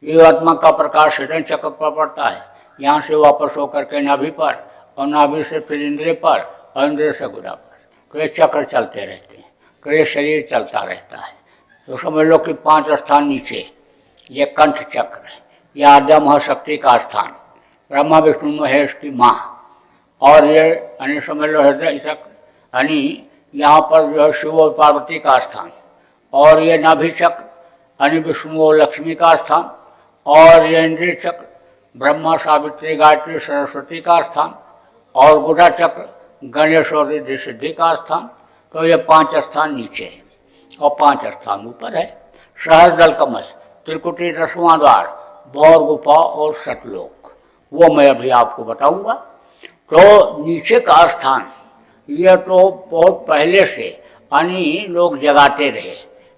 जीवात्मा का प्रकाश हृदय चक्र पर पड़ता है, यहाँ से वापस होकर के नाभि पर, और नाभि से फिर इंद्रिय पर, और इंद्रिय से गुदा पर। तो ये चक्र चलते रहते हैं, तो ये शरीर चलता रहता है। तो समझ लो कि 5 स्थान नीचे ये कंठ चक्र है, यह आद्या महाशक्ति का स्थान, ब्रह्मा विष्णु महेश की माँ, और ये यानी समझ लो हृदय चक्र, यानी यहाँ पर जो है शिव और पार्वती का स्थान, और ये नाभि चक्र यानी विष्णु और लक्ष्मी का स्थान, और ये इंद्रिय चक्र ब्रह्मा सावित्री गायत्री सरस्वती का स्थान, और गुदा चक्र गणेश और रिद्धि सिद्धि का स्थान। तो ये 5 स्थान नीचे है और 5 स्थान ऊपर है। सहस्रदल कमल, त्रिकुटी 10वां द्वार, भौर गुफा और सतलोक, वो मैं अभी आपको बताऊंगा। तो नीचे का स्थान ये तो बहुत पहले से यानी लोग जगाते रहे,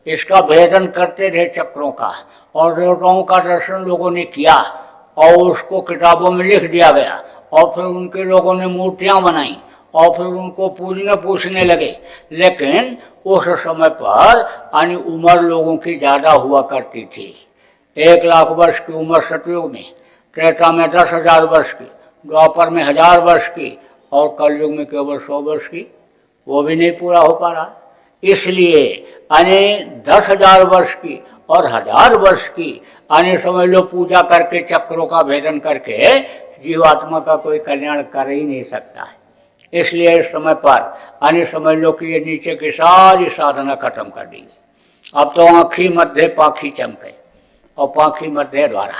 इसका भेदन करते रहे चक्रों का, और देवताओं का दर्शन लोगों ने किया, और उसको किताबों में लिख दिया गया, और फिर उनके लोगों ने मूर्तियां बनाई, और फिर उनको पूजने पूछने लगे। लेकिन उस समय पर यानी उम्र लोगों की ज़्यादा हुआ करती थी। 1 लाख वर्ष की उम्र सतयुग में, त्रेता में 10,000 वर्ष की, द्वापर में 1000 वर्ष की, और कलयुग में केवल 100 वर्ष की, वो भी नहीं पूरा हो पा रहा। इसलिए यानी 10,000 वर्ष की और 1000 वर्ष की यानी समझ लो पूजा करके चक्रों का भेदन करके जीवात्मा का कोई कल्याण कर ही नहीं सकता है। इसलिए इस समय पर यानी समझ लो कि ये नीचे की सारी साधना खत्म कर दी। अब तो आँखी मध्य पाखी चमके, और पाखी मध्य द्वारा,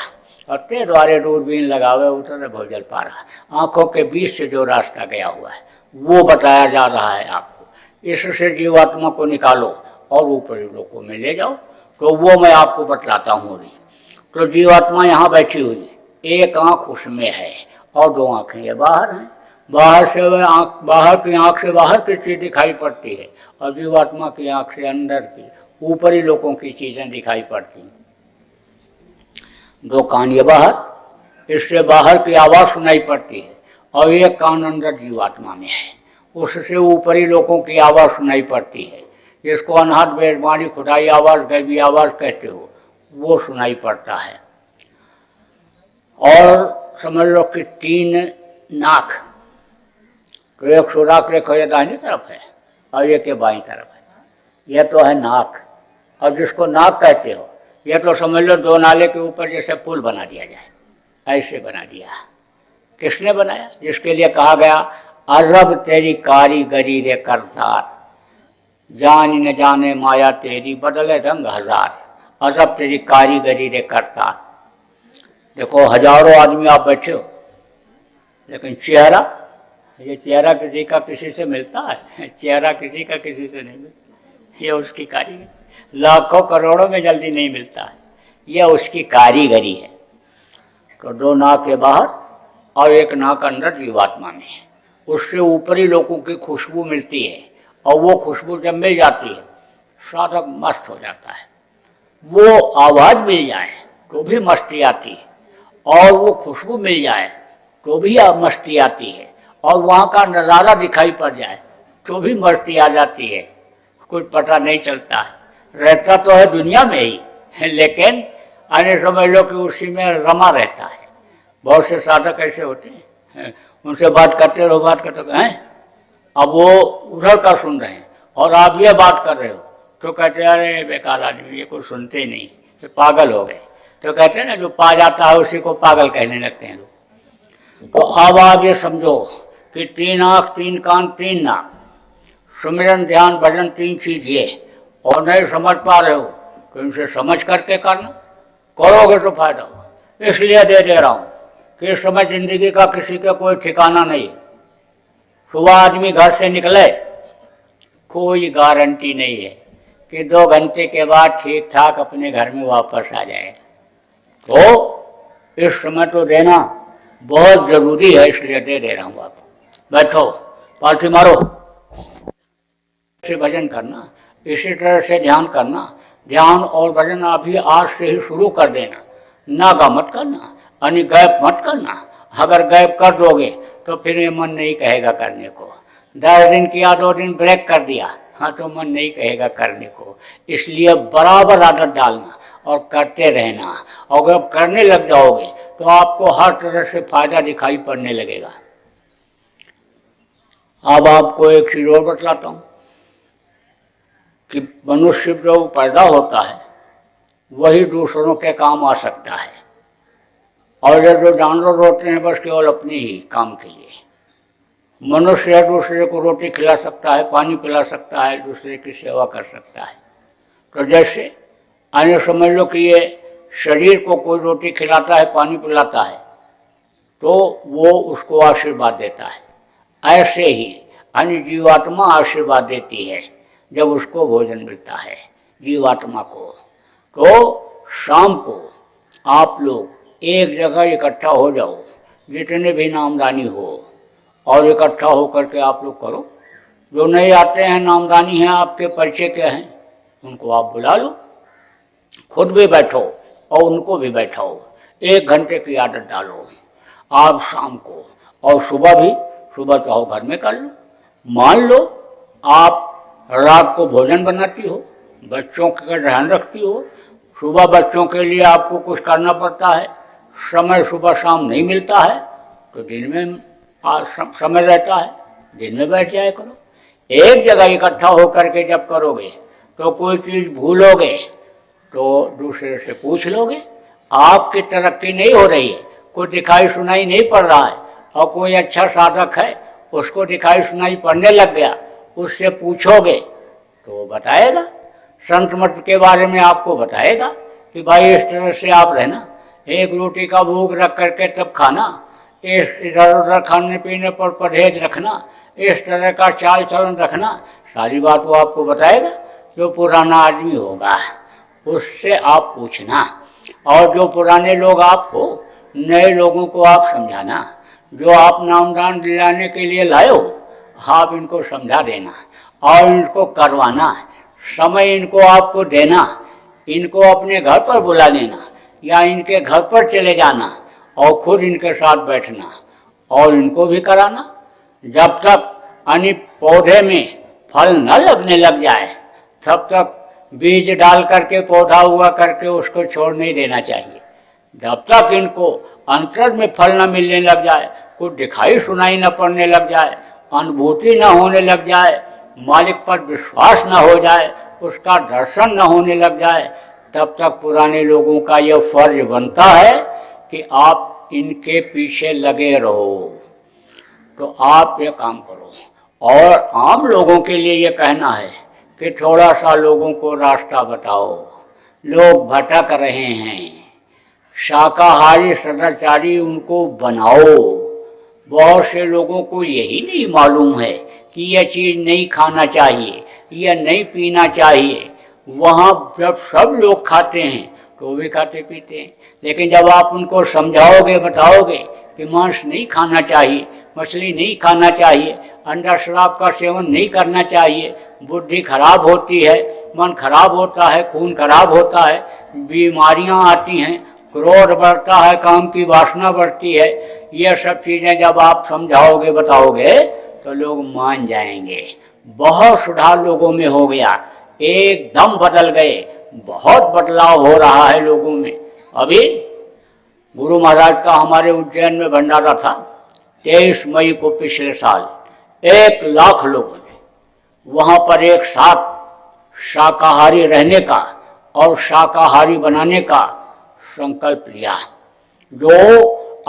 और ते द्वारे दूरबीन लगावे उतरे भोजल पारा। आँखों के बीच से जो रास्ता गया हुआ है वो बताया जा रहा है आपको। इससे जीवात्मा को निकालो और ऊपरी लोकों में ले जाओ, तो वो मैं आपको बतलाता हूँ अभी। तो जीवात्मा यहाँ बैठी हुई, एक आँख उसमें है और 2 आँखें ये बाहर हैं। बाहर से वह आँख, बाहर की आँख से बाहर की चीज़ दिखाई पड़ती है, और जीवात्मा की आँख से अंदर की ऊपरी लोगों की चीज़ें दिखाई पड़ती हैं। 2 कान ये बाहर, इससे बाहर की आवाज़ सुनाई पड़ती है, और एक कान अंदर जीवात्मा में है, उससे ऊपरी लोगों की आवाज़ सुनाई पड़ती है, जिसको अनहद बेजबानी खुदाई आवाज़ गैबी आवाज़ कहते हो, वो सुनाई पड़ता है। और समझ लो कि 3 नाक, तो एक सुराख रेखा ये दाहिनी तरफ है और एक के बाईं तरफ है। यह तो है नाक, और जिसको नाक कहते हो यह तो समझ लो 2 नाले के ऊपर जैसे पुल बना दिया जाए, ऐसे बना दिया। किसने बनाया? जिसके लिए कहा गया अरब तेरी कारीगरी रे करतार, जान न जाने माया तेरी बदले रंग हजार। अरब तेरी कारीगरी रे करतार। देखो हजारों आदमी आप बैठे हो, लेकिन चेहरा, ये चेहरा किसी का किसी से मिलता है? चेहरा किसी का किसी से नहीं मिलता, ये उसकी कारीगरी। लाखों करोड़ों में जल्दी नहीं मिलता है, यह उसकी कारीगरी है। तो 2 नाक के बाहर और 1 नाक अंदर जीवात्मा में है, उससे ऊपरी लोगों की खुशबू मिलती है, और वो खुशबू जब मिल जाती है साधक मस्त हो जाता है। वो आवाज़ मिल जाए तो भी मस्ती आती है, और वो खुशबू मिल जाए तो भी मस्ती आती है, और वहाँ का नज़ारा दिखाई पड़ जाए तो भी मस्ती आ जाती है। कुछ पता नहीं चलता है, रहता तो है दुनिया में ही, लेकिन आने समझ लो कि उसी में रमा रहता है। बहुत से साधक ऐसे होते हैं, उनसे बात करते रहो, बात करते हैं, अब वो उधर का सुन रहे हैं और आप ये बात कर रहे हो, तो कहते हैं अरे बेकार आदमी, ये कुछ सुनते नहीं, तो पागल हो गए। तो कहते हैं ना, जो पा जाता है उसी को पागल कहने लगते हैं लोग। तो अब आप ये समझो कि 3 आँख 3 कान 3 नाक, सुमिरन ध्यान भजन 3 चीज ये, और नहीं समझ पा रहे हो तो इनसे समझ करके करना, करोगे तो फायदा होगा। इसलिए दे रहा हूँ कि इस समय जिंदगी का किसी का कोई ठिकाना नहीं। सुबह आदमी घर से निकले, कोई गारंटी नहीं है कि 2 घंटे के बाद ठीक ठाक अपने घर में वापस आ जाए। तो इस समय तो देना बहुत जरूरी है, इसलिए दे रहा हूँ आपको। बैठो, पालथी मारो, से भजन करना, इसी तरह से ध्यान करना। ध्यान और भजन अभी आज से ही शुरू कर देना। नागा मत करना, यानी गैप मत करना। अगर गैप कर दोगे तो फिर ये मन नहीं कहेगा करने को। 10 दिन किया, 2 दिन ब्रेक कर दिया, हाँ तो मन नहीं कहेगा करने को। इसलिए बराबर आदत डालना और करते रहना। और अगर करने लग जाओगे तो आपको हर तरह से फायदा दिखाई पड़ने लगेगा। अब आपको एक चीज और बतलाता हूँ कि मनुष्य जो पैदा होता है वही दूसरों के काम आ सकता है, और ये जो जानवर होते हैं बस केवल अपने ही काम के लिए। मनुष्य दूसरे को रोटी खिला सकता है, पानी पिला सकता है, दूसरे की सेवा कर सकता है। तो जैसे आने समझ लो कि ये शरीर को कोई रोटी खिलाता है, पानी पिलाता है, तो वो उसको आशीर्वाद देता है। ऐसे ही अन्य जीवात्मा आशीर्वाद देती है जब उसको भोजन मिलता है जीवात्मा को। तो शाम को आप लोग एक जगह इकट्ठा हो जाओ, जितने भी नामदानी हो, और इकट्ठा होकर के आप लोग करो। जो नहीं आते हैं, नामदानी हैं, आपके परिचय के हैं, उनको आप बुला लो, खुद भी बैठो और उनको भी बैठाओ। 1 घंटे की आदत डालो आप शाम को, और सुबह भी, सुबह चाहो घर में कर लो। मान लो आप रात को भोजन बनाती हो, बच्चों का ध्यान रखती हो, सुबह बच्चों के लिए आपको कुछ करना पड़ता है, समय सुबह शाम नहीं मिलता है, तो दिन में समय रहता है, दिन में बैठ जाया करो। एक जगह इकट्ठा होकर के जब करोगे तो कोई चीज़ भूलोगे तो दूसरे से पूछ लोगे। आपकी तरक्की नहीं हो रही है, कोई दिखाई सुनाई नहीं पड़ रहा है, और कोई अच्छा साधक है उसको दिखाई सुनाई पड़ने लग गया, उससे पूछोगे तो बताएगा, संत मत के बारे में आपको बताएगा कि भाई इस तरह से आप रहना, 1 रोटी का भूख रख करके तब खाना, इधर उधर खाने पीने पर परहेज रखना, इस तरह का चाल चलन रखना, सारी बात वो आपको बताएगा। जो पुराना आदमी होगा उससे आप पूछना, और जो पुराने लोग आप हो, नए लोगों को आप समझाना। जो आप नामदान दिलाने के लिए लाए हो, आप इनको समझा देना और इनको करवाना। समय इनको आपको देना, इनको अपने घर पर बुला लेना या इनके घर पर चले जाना और खुद इनके साथ बैठना और इनको भी कराना। जब तक अन्य पौधे में फल न लगने लग जाए तब तक बीज डाल करके पौधा हुआ करके उसको छोड़ नहीं देना चाहिए। जब तक इनको अंतर में फल न मिलने लग जाए, कुछ दिखाई सुनाई न पड़ने लग जाए, अनुभूति न होने लग जाए, मालिक पर विश्वास न हो जाए, उसका दर्शन न होने लग जाए, तब तक पुराने लोगों का यह फर्ज बनता है कि आप इनके पीछे लगे रहो। तो आप ये काम करो। और आम लोगों के लिए ये कहना है कि थोड़ा सा लोगों को रास्ता बताओ। लोग भटक रहे हैं, शाकाहारी सदाचारी उनको बनाओ। बहुत से लोगों को यही नहीं मालूम है कि यह चीज़ नहीं खाना चाहिए, यह नहीं पीना चाहिए। वहाँ जब सब लोग खाते हैं तो भी खाते पीते हैं, लेकिन जब आप उनको समझाओगे, बताओगे कि मांस नहीं खाना चाहिए, मछली नहीं खाना चाहिए, अंडा शराब का सेवन नहीं करना चाहिए, बुद्धि खराब होती है, मन खराब होता है, खून खराब होता है, बीमारियां आती हैं, क्रोध बढ़ता है, काम की वासना बढ़ती है, ये सब चीज़ें जब आप समझाओगे, बताओगे तो लोग मान जाएंगे। बहुत सुधार लोगों में हो गया, एकदम बदल गए, बहुत बदलाव हो रहा है लोगों में। अभी गुरु महाराज का हमारे उज्जैन में भंडारा था 23 मई को पिछले साल। 1 लाख लोगों ने वहाँ पर एक साथ शाकाहारी रहने का और शाकाहारी बनाने का संकल्प लिया, जो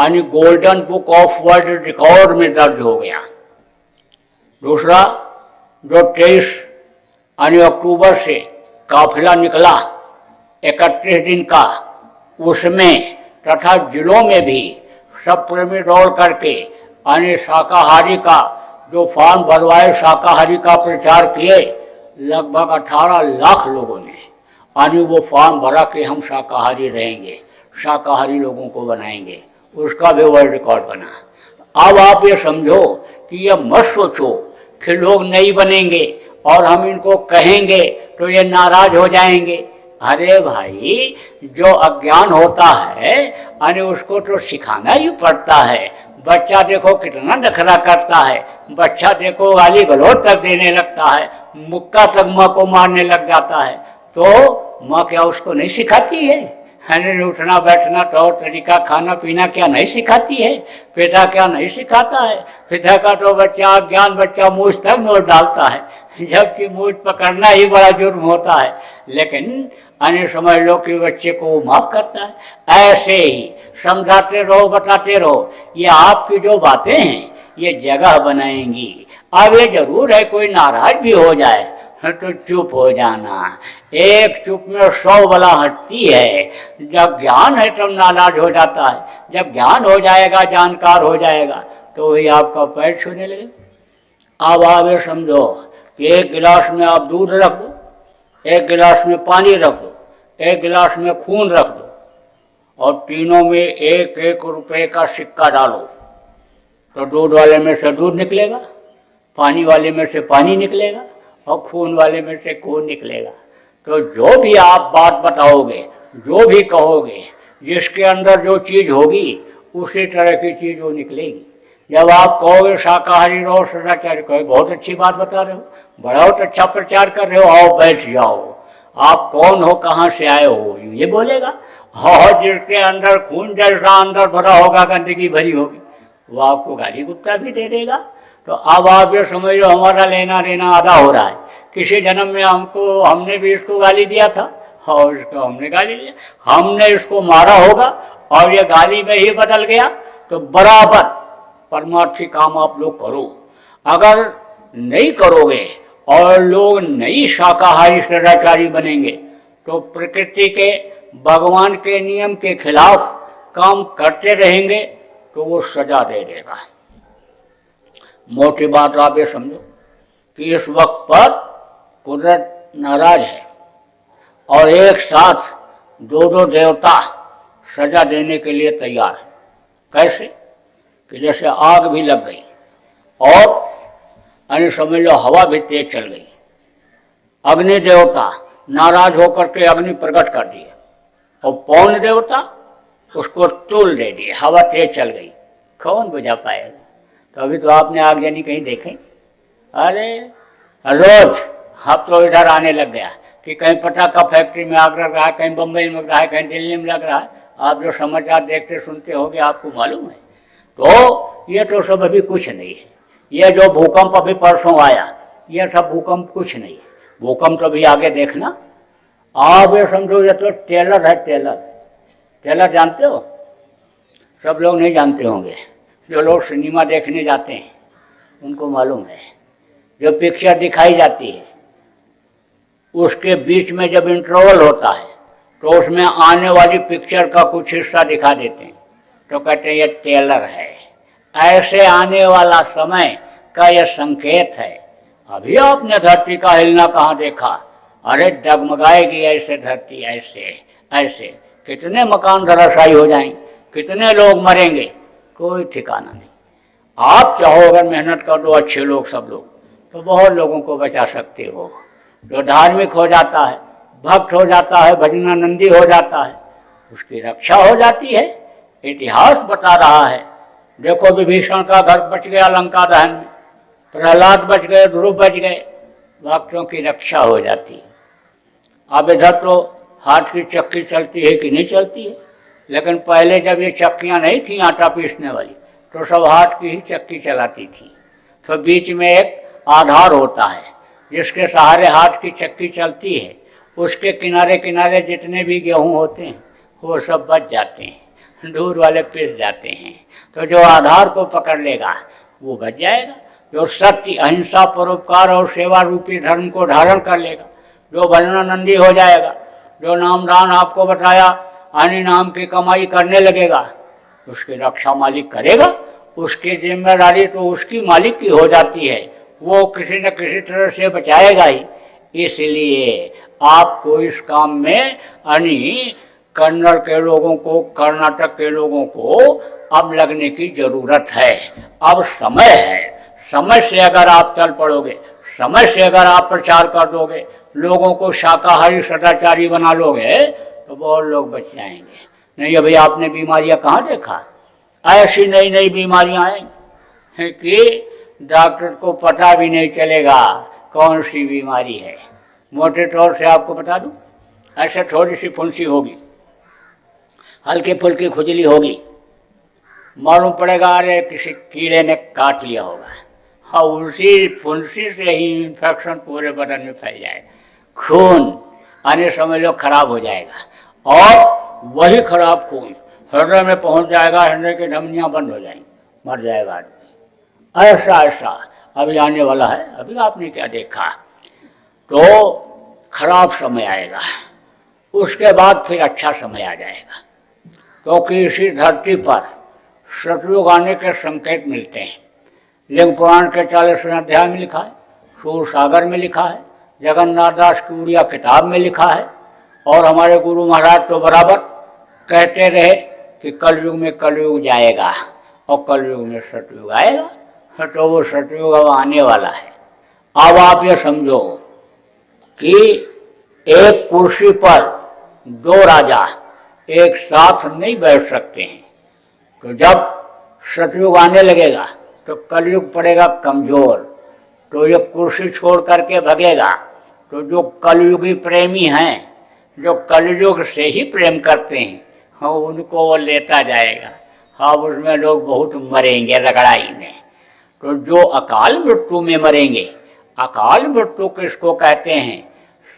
यानी golden book of world record में दर्ज हो गया। दूसरा, जो 23 यानी अक्टूबर से काफिला निकला 31 दिन का, उसमें तथा जिलों में भी सब प्रेमी दौड़ करके यानी शाकाहारी का जो फॉर्म भरवाए, शाकाहारी का प्रचार किए। लगभग 18 लाख लोगों ने यानी वो फॉर्म भरा कि हम शाकाहारी रहेंगे, शाकाहारी लोगों को बनाएंगे। उसका भी वर्ल्ड रिकॉर्ड बना। अब आप ये समझो कि ये मत सोचो कि लोग नहीं बनेंगे और हम इनको कहेंगे तो ये नाराज हो जाएंगे। अरे भाई, जो अज्ञान होता है यानी उसको तो सिखाना ही पड़ता है। बच्चा देखो कितना नखरा करता है, बच्चा देखो गाली गलौज तक देने लगता है, मुक्का तक माँ को मारने लग जाता है, तो माँ क्या उसको नहीं सिखाती है? उठना बैठना, तौर तरीका, खाना पीना क्या नहीं सिखाती है? पिता क्या नहीं सिखाता है? पिता का तो बच्चा अज्ञान बच्चा मूछ तक नोट डालता है, जबकि मूछ पकड़ना ही बड़ा जुर्म होता है। लेकिन अन्य समझ लो कि बच्चे को वो माफ करता है। ऐसे ही समझाते रहो, बताते रहो। ये आपकी जो बातें हैं ये जगह बनाएंगी। अब ये जरूर है कोई नाराज भी हो जाए तो चुप हो जाना। एक चुप में 100 बला हटती है। जब ज्ञान है तब नाराज हो जाता है, जब ज्ञान हो जाएगा, जानकार हो जाएगा, तो वही आपका पैर छूने लगे। अब आप ये समझो कि एक गिलास में आप दूध रख दो, एक गिलास में पानी रख दो, एक गिलास में खून रख दो, और तीनों में 1-1 रुपए का सिक्का डालो, तो दूध वाले में से दूध निकलेगा, पानी वाले में से पानी निकलेगा, और खून वाले में से खून निकलेगा। तो जो भी आप बात बताओगे, जो भी कहोगे, जिसके अंदर जो चीज़ होगी उसी तरह की चीज़ वो निकलेगी। जब आप कहोगे शाकाहारी रहो, सदाचारी, कहो बहुत अच्छी बात बता रहे हो, बहुत अच्छा प्रचार कर रहे हो, आओ बैठ जाओ, आप कौन हो, कहाँ से आए हो, ये बोलेगा। और जिसके अंदर खून जैसा अंदर भरा होगा, गंदगी भरी होगी, वो आपको गाली गुप्ता भी दे देगा। तो अब आप ये समझ लो हमारा लेना देना आधा हो रहा है। किसी जन्म में हमने भी इसको गाली दिया था और इसको हमने गाली दिया, हमने इसको मारा होगा और ये गाली में ही बदल गया। तो बराबर परमार्थी काम आप लोग करो। अगर नहीं करोगे और लोग नहीं शाकाहारी सदाचारी बनेंगे तो प्रकृति के, भगवान के नियम के खिलाफ काम करते रहेंगे तो वो सजा दे देगा। मोटी बात आप ये समझो कि इस वक्त पर कुदरत नाराज है और एक साथ 2-2 देवता सजा देने के लिए तैयार है। कैसे कि जैसे आग भी लग गई और अन्य समझ लो हवा भी तेज चल गई, अग्नि देवता नाराज होकर के अग्नि प्रकट कर दिए और पवन देवता उसको तूल दे दिए, हवा तेज चल गई, कौन बुझा पाएगा? तो अभी तो आपने आगजनी कहीं देखे? अरे रोज अब तो इधर आने लग गया कि कहीं पटाखा फैक्ट्री में आग लग रहा है, कहीं बम्बई में लग रहा है, कहीं दिल्ली में लग रहा है। आप जो समाचार देखते सुनते होंगे आपको मालूम है। तो ये तो सब अभी कुछ नहीं है। ये जो भूकंप अभी परसों आया, ये सब भूकंप कुछ नहीं है। भूकंप तो अभी आगे देखना। आप ये समझो ये तो टेलर है। टेलर जानते हो? सब लोग नहीं जानते होंगे। जो लोग सिनेमा देखने जाते हैं उनको मालूम है। जो पिक्चर दिखाई जाती है उसके बीच में जब इंटरवल होता है तो उसमें आने वाली पिक्चर का कुछ हिस्सा दिखा देते हैं, तो कहते हैं ये टेलर है। ऐसे आने वाला समय का यह संकेत है। अभी आपने धरती का हिलना कहाँ देखा? अरे डगमगाएगी ऐसे धरती, ऐसे ऐसे कितने मकान धराशायी हो जाएंगे, कितने लोग मरेंगे, कोई ठिकाना नहीं। आप चाहो अगर मेहनत कर दो, अच्छे लोग सब लोग, तो बहुत लोगों को बचा सकते हो। जो धार्मिक हो जाता है, भक्त हो जाता है, भजनानंदी हो जाता है, उसकी रक्षा हो जाती है। इतिहास बता रहा है। देखो विभीषण का घर बच गया लंका दहन में, प्रहलाद बच गए, ध्रुव बच गए, भक्तों की रक्षा हो जाती है। अब इधर तो हाथ की चक्की चलती है कि नहीं चलती है, लेकिन पहले जब ये चक्कियाँ नहीं थी आटा पीसने वाली तो सब हाथ की ही चक्की चलाती थी। तो बीच में एक आधार होता है जिसके सहारे हाथ की चक्की चलती है। उसके किनारे किनारे जितने भी गेहूँ होते हैं वो सब बच जाते हैं, दूर वाले पिस जाते हैं। तो जो आधार को पकड़ लेगा वो बच जाएगा। जो सत्य, अहिंसा, परोपकार और सेवा रूपी धर्म को धारण कर लेगा, जो भजनानंदी हो जाएगा, जो नामदान आपको बताया अन्य नाम की कमाई करने लगेगा, उसकी रक्षा मालिक करेगा, उसकी जिम्मेदारी तो उसकी मालिक की हो जाती है, वो किसी न किसी तरह से बचाएगा ही। इसलिए आपको इस काम में यानी कन्नड़ के लोगों को, कर्नाटक के लोगों को अब लगने की जरूरत है। अब समय है, समय से अगर आप चल पड़ोगे, समय से अगर आप प्रचार कर दोगे, लोगों को शाकाहारी सदाचारी बना लोगे, तो बहुत लोग बच जाएंगे। नहीं अभी आपने बीमारियां कहाँ देखा, ऐसी नई नई बीमारियां हैं कि डॉक्टर को पता भी नहीं चलेगा कौन सी बीमारी है। मोटे तौर से आपको बता दूं, ऐसे थोड़ी सी फुंसी होगी, हल्की फुल्की खुजली होगी, मालूम पड़ेगा अरे किसी कीड़े ने काट लिया होगा। हाँ, उसी फुंसी से ही इन्फेक्शन पूरे बदन में फैल जाएगा, खून आने समझ लो खराब हो जाएगा, और वही खराब खून हृदय में पहुंच जाएगा, हृदय की धमनियां बंद हो जाएंगी, मर जाएगा आदमी। ऐसा ऐसा अभी आने वाला है। अभी आपने क्या देखा, तो खराब समय आएगा, उसके बाद फिर अच्छा समय आ जाएगा, क्योंकि इसी धरती पर सतयुग आने के संकेत मिलते हैं। लिंग पुराण के 40वें अध्याय में लिखा है, सूर सागर में लिखा है, जगन्नाथ दास की उड़िया किताब में लिखा है, और हमारे गुरु महाराज तो बराबर कहते रहे कि कलयुग में कलयुग जाएगा और कलयुग में सतयुग आएगा। तो वो सतयुग अब आने वाला है। अब आप ये समझो कि एक कुर्सी पर दो राजा एक साथ नहीं बैठ सकते हैं। तो जब सतयुग आने लगेगा तो कलयुग पड़ेगा कमजोर, तो ये कुर्सी छोड़ करके भगेगा। तो जो कलयुगी प्रेमी हैं, जो कलयुग से ही प्रेम करते हैं, हाँ उनको वो लेता जाएगा। हाँ, उसमें लोग बहुत मरेंगे रगड़ाई में। तो जो अकाल मृत्यु में मरेंगे, अकाल मृत्यु किसको कहते हैं,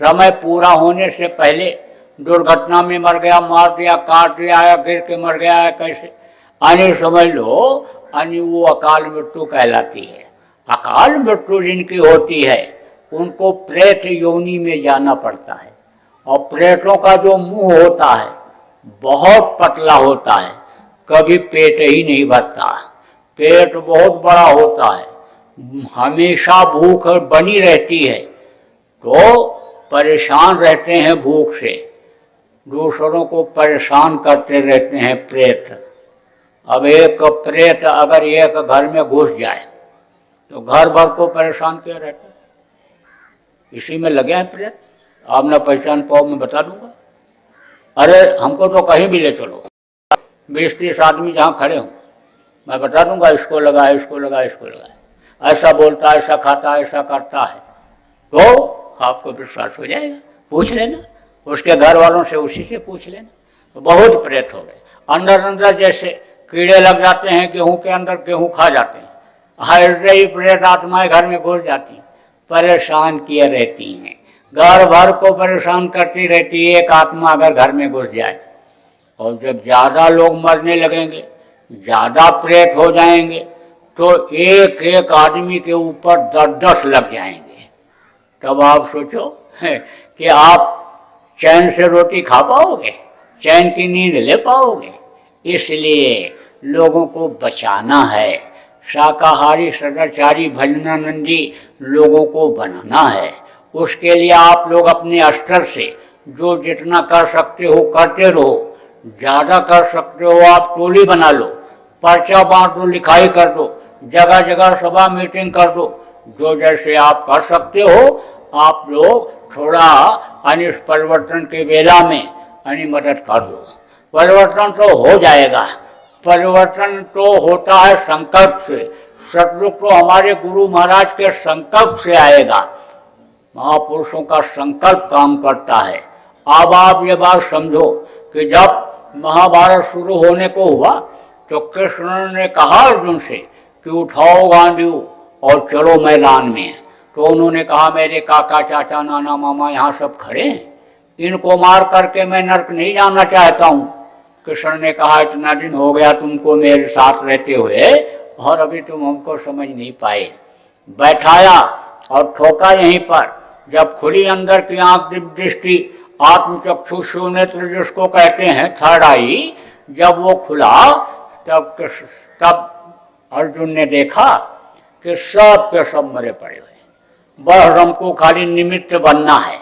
समय पूरा होने से पहले दुर्घटना में मर गया, मार दिया, काट दिया, या गिर के मर गया है, कैसे आने समझ लो, यानी वो अकाल मृत्यु कहलाती है। अकाल मृत्यु जिनकी होती है उनको प्रेत योनि में जाना पड़ता है, और प्रेतों का जो मुंह होता है बहुत पतला होता है, कभी पेट ही नहीं भरता, पेट बहुत बड़ा होता है, हमेशा भूख बनी रहती है, तो परेशान रहते हैं भूख से, दूसरों को परेशान करते रहते हैं प्रेत। अब एक प्रेत अगर एक घर में घुस जाए तो घर भर को परेशान किया रहता है। इसी में लगे हैं प्रेत। आप ना पहचान पाओ, मैं बता दूंगा। अरे हमको तो कहीं भी ले चलो, 20-30 आदमी जहाँ खड़े हों, मैं बता दूंगा इसको लगा है, इसको लगा है, इसको लगा है, ऐसा बोलता है, ऐसा खाता है, ऐसा करता है, तो आपको विश्वास हो जाएगा। पूछ लेना उसके घर वालों से, उसी से पूछ लेना। तो बहुत प्रेत हो गए। अंदर अंदर जैसे कीड़े लग जाते हैं, गेहूं के अंदर गेहूं खा जाते हैं, ऐसे ही प्रेत आत्माएं घर में घुस जाती, परेशान किए रहती हैं, घर भर को परेशान करती रहती है एक आत्मा अगर घर में घुस जाए। और जब ज़्यादा लोग मरने लगेंगे, ज़्यादा प्रेत हो जाएंगे, तो एक एक आदमी के ऊपर 10-10 लग जाएंगे। तब आप सोचो कि आप चैन से रोटी खा पाओगे, चैन की नींद ले पाओगे। इसलिए लोगों को बचाना है, शाकाहारी सदाचारी भजनानंदी लोगों को बनाना है। उसके लिए आप लोग अपने स्तर से जो जितना कर सकते हो करते रहो। ज़्यादा कर सकते हो आप टोली बना लो, पर्चा बांट दो, लिखाई कर दो, जगह जगह सभा मीटिंग कर दो, जो जैसे आप कर सकते हो आप लोग थोड़ा इस परिवर्तन के बेला में मदद कर दो। परिवर्तन तो हो जाएगा, परिवर्तन तो होता है संकल्प से। सतयुग तो हमारे गुरु महाराज के संकल्प से आएगा, महापुरुषों का संकल्प काम करता है। अब आप ये बात समझो कि जब महाभारत शुरू होने को हुआ तो कृष्ण ने कहा अर्जुन से कि उठाओ गांडीव और चलो मैदान में। तो उन्होंने कहा मेरे काका चाचा नाना मामा यहाँ सब खड़े हैं, इनको मार करके मैं नरक नहीं जाना चाहता हूँ। कृष्ण ने कहा इतना दिन हो गया तुमको मेरे साथ रहते हुए और अभी तुम हमको समझ नहीं पाए। बैठाया और ठोका यहीं पर। जब खुली अंदर की आंख दृष्टि आत्मचक्षु नेत्र जिसको कहते हैं, थर्ड आई, जब वो खुला तब अर्जुन ने देखा कि सब के सब मरे पड़े हुए, बस हमको खाली निमित्त बनना है।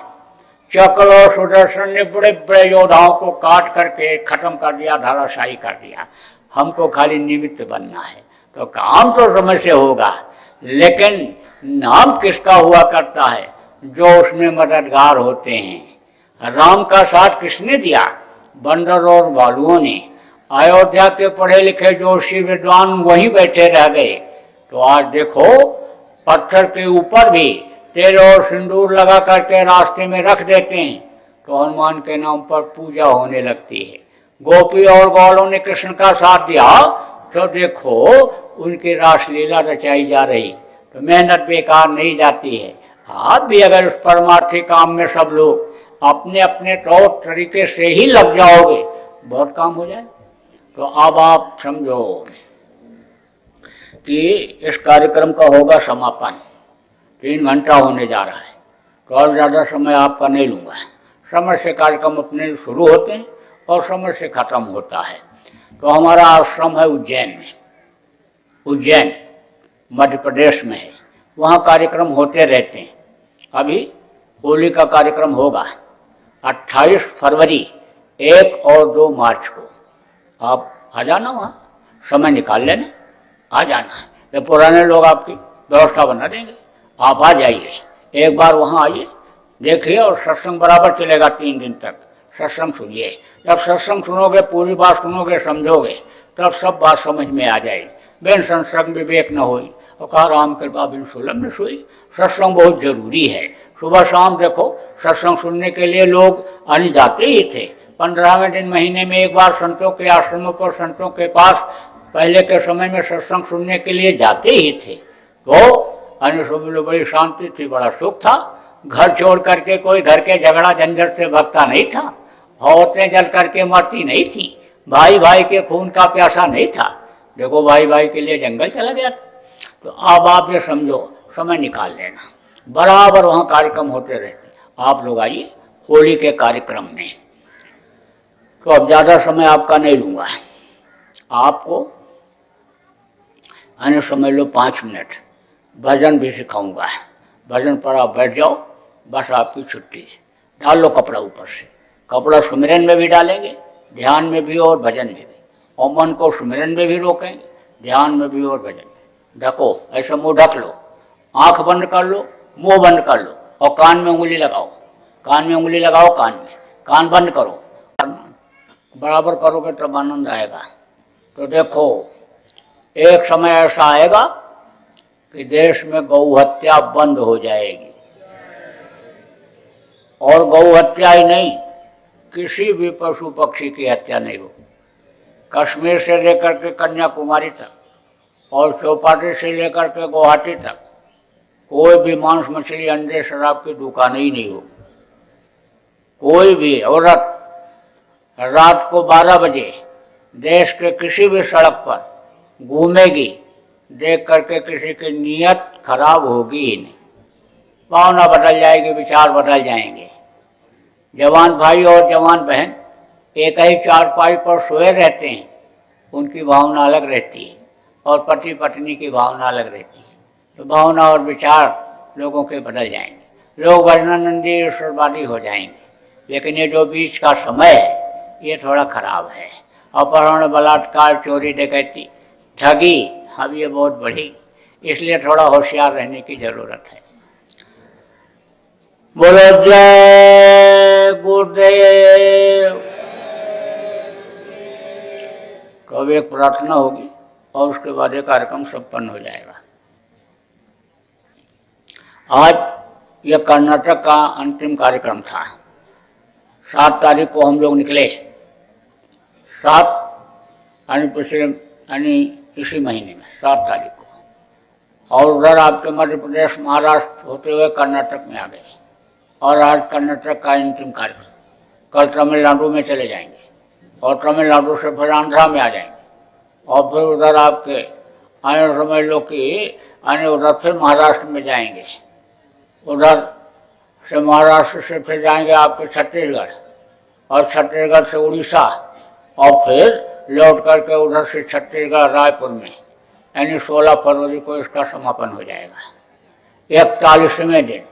चक्र और सुदर्शन ने बड़े बड़े योद्धाओं को काट करके खत्म कर दिया, धराशायी कर दिया, हमको खाली निमित्त बनना है। तो काम तो समय से होगा, लेकिन नाम किसका हुआ करता है? जो उसमें मददगार होते हैं। राम का साथ किसने दिया? बंदर और भालुओं ने। अयोध्या के पढ़े लिखे जोशी विद्वान वहीं बैठे रह गए। तो आज देखो, पत्थर के ऊपर भी तेल और सिंदूर लगा करके रास्ते में रख देते हैं, तो हनुमान के नाम पर पूजा होने लगती है। गोपी और ग्वालों ने कृष्ण का साथ दिया, तो देखो उनकी रासलीला रचाई जा रही, तो मेहनत बेकार नहीं जाती है। आप भी अगर उस परमार्थी काम में सब लोग अपने अपने तौर तरीके से ही लग जाओगे, बहुत काम हो जाए। तो अब आप समझो कि इस कार्यक्रम का होगा समापन, 3 घंटा होने जा रहा है, तो और ज़्यादा समय आपका नहीं लूँगा। समय से कार्यक्रम अपने शुरू होते हैं और समय से खत्म होता है। तो हमारा आश्रम है उज्जैन में, उज्जैन मध्य प्रदेश में है, वहाँ कार्यक्रम होते रहते हैं। अभी होली का कार्यक्रम होगा 28 फरवरी, 1 और 2 मार्च को। आप आ जाना, वहाँ समय निकाल लेना, आ जाना। ये पुराने लोग आपकी व्यवस्था बना देंगे, आप आ जाइए, एक बार वहाँ आइए, देखिए। और सत्संग बराबर चलेगा 3 दिन तक, सत्संग सुनिए। जब सत्संग सुनोगे, पूरी बात सुनोगे, समझोगे, तब सब बात समझ में आ जाएगी। बिन सत्संग विवेक न होई, और कहा राम कृपा बिन सुलभ न सोई। सत्संग बहुत जरूरी है। सुबह शाम देखो, सत्संग सुनने के लिए लोग आने जाते ही थे। 15वें दिन महीने में एक बार संतों के आश्रमों पर, संतों के पास पहले के समय में सत्संग सुनने के लिए जाते ही थे। तो अन्य समय में बड़ी शांति थी, बड़ा सुख था। घर छोड़ करके कोई घर के झगड़ा झंझट से भगता नहीं था, औरतें जल करके मरती नहीं थी, भाई भाई के खून का प्यासा नहीं था। देखो, भाई भाई के लिए जंगल चला गया। तो अब आप ये समझो, समय निकाल लेना, बराबर वहाँ कार्यक्रम होते रहते। आप लोग आइए होली के कार्यक्रम में। तो अब ज़्यादा समय आपका नहीं लूँगा, आपको अन्य समझ लो 5 मिनट भजन भी सिखाऊंगा। भजन पर आप बैठ जाओ, बस आपकी छुट्टी है। डाल लो कपड़ा ऊपर से, कपड़ा सुमिरन में भी डालेंगे, ध्यान में भी और भजन में भी, और मन को सुमिरन में भी रोकेंगे, ध्यान में भी और भजन में। ढको, ऐसा मुंह ढक लो, आंख बंद कर लो, मुंह बंद कर लो, और कान में उंगली लगाओ, कान में उंगली लगाओ, कान में, कान बंद करो, बराबर करोगे तब आनंद आएगा। तो देखो, एक समय ऐसा आएगा कि देश में गौ हत्या बंद हो जाएगी, और गौ हत्या ही नहीं, किसी भी पशु पक्षी की हत्या नहीं हो। कश्मीर से लेकर के कन्याकुमारी तक और चौपाटी से लेकर के गुवाहाटी तक कोई भी मांस मछली अंडे शराब की दुकान ही नहीं हो। कोई भी औरत रात को 12 बजे देश के किसी भी सड़क पर घूमेगी, देख करके किसी की नीयत खराब होगी ही नहीं, भावना बदल जाएगी, विचार बदल जाएंगे। जवान भाई और जवान बहन एक ही चारपाई पर सोए रहते हैं, उनकी भावना अलग रहती है, और पति पत्नी की भावना अलग रहती है। तो भावना और विचार लोगों के बदल जाएंगे, लोग वर्णानंदी ईश्वरवादी हो जाएंगे। लेकिन ये जो बीच का समय है, ये थोड़ा खराब है। अपहरण, बलात्कार, चोरी, डकैती, ठगी, अब ये बहुत बढ़ी, इसलिए थोड़ा होशियार रहने की जरूरत है। बोलो जय गुरुदेव। तो अब एक प्रार्थना होगी और उसके बाद ये कार्यक्रम संपन्न हो जाएगा। आज यह कर्नाटक का अंतिम कार्यक्रम था। 7 तारीख को हम लोग निकले, 7 यानी इसी महीने में 7 तारीख को, और उधर आपके मध्य प्रदेश, महाराष्ट्र होते हुए कर्नाटक में आ गए। और आज कर्नाटक का अंतिम कार्यक्रम, कल तमिलनाडु में चले जाएंगे, और तमिलनाडु से फिर आंध्रा में आ जाएंगे, और फिर उधर आपके आने समझ लो कि उधर फिर महाराष्ट्र में जाएंगे, उधर से महाराष्ट्र से फिर जाएंगे आपके छत्तीसगढ़, और छत्तीसगढ़ से उड़ीसा, और फिर लौट करके उधर से छत्तीसगढ़ रायपुर में यानी 16 फरवरी को इसका समापन हो जाएगा। 41वें दिन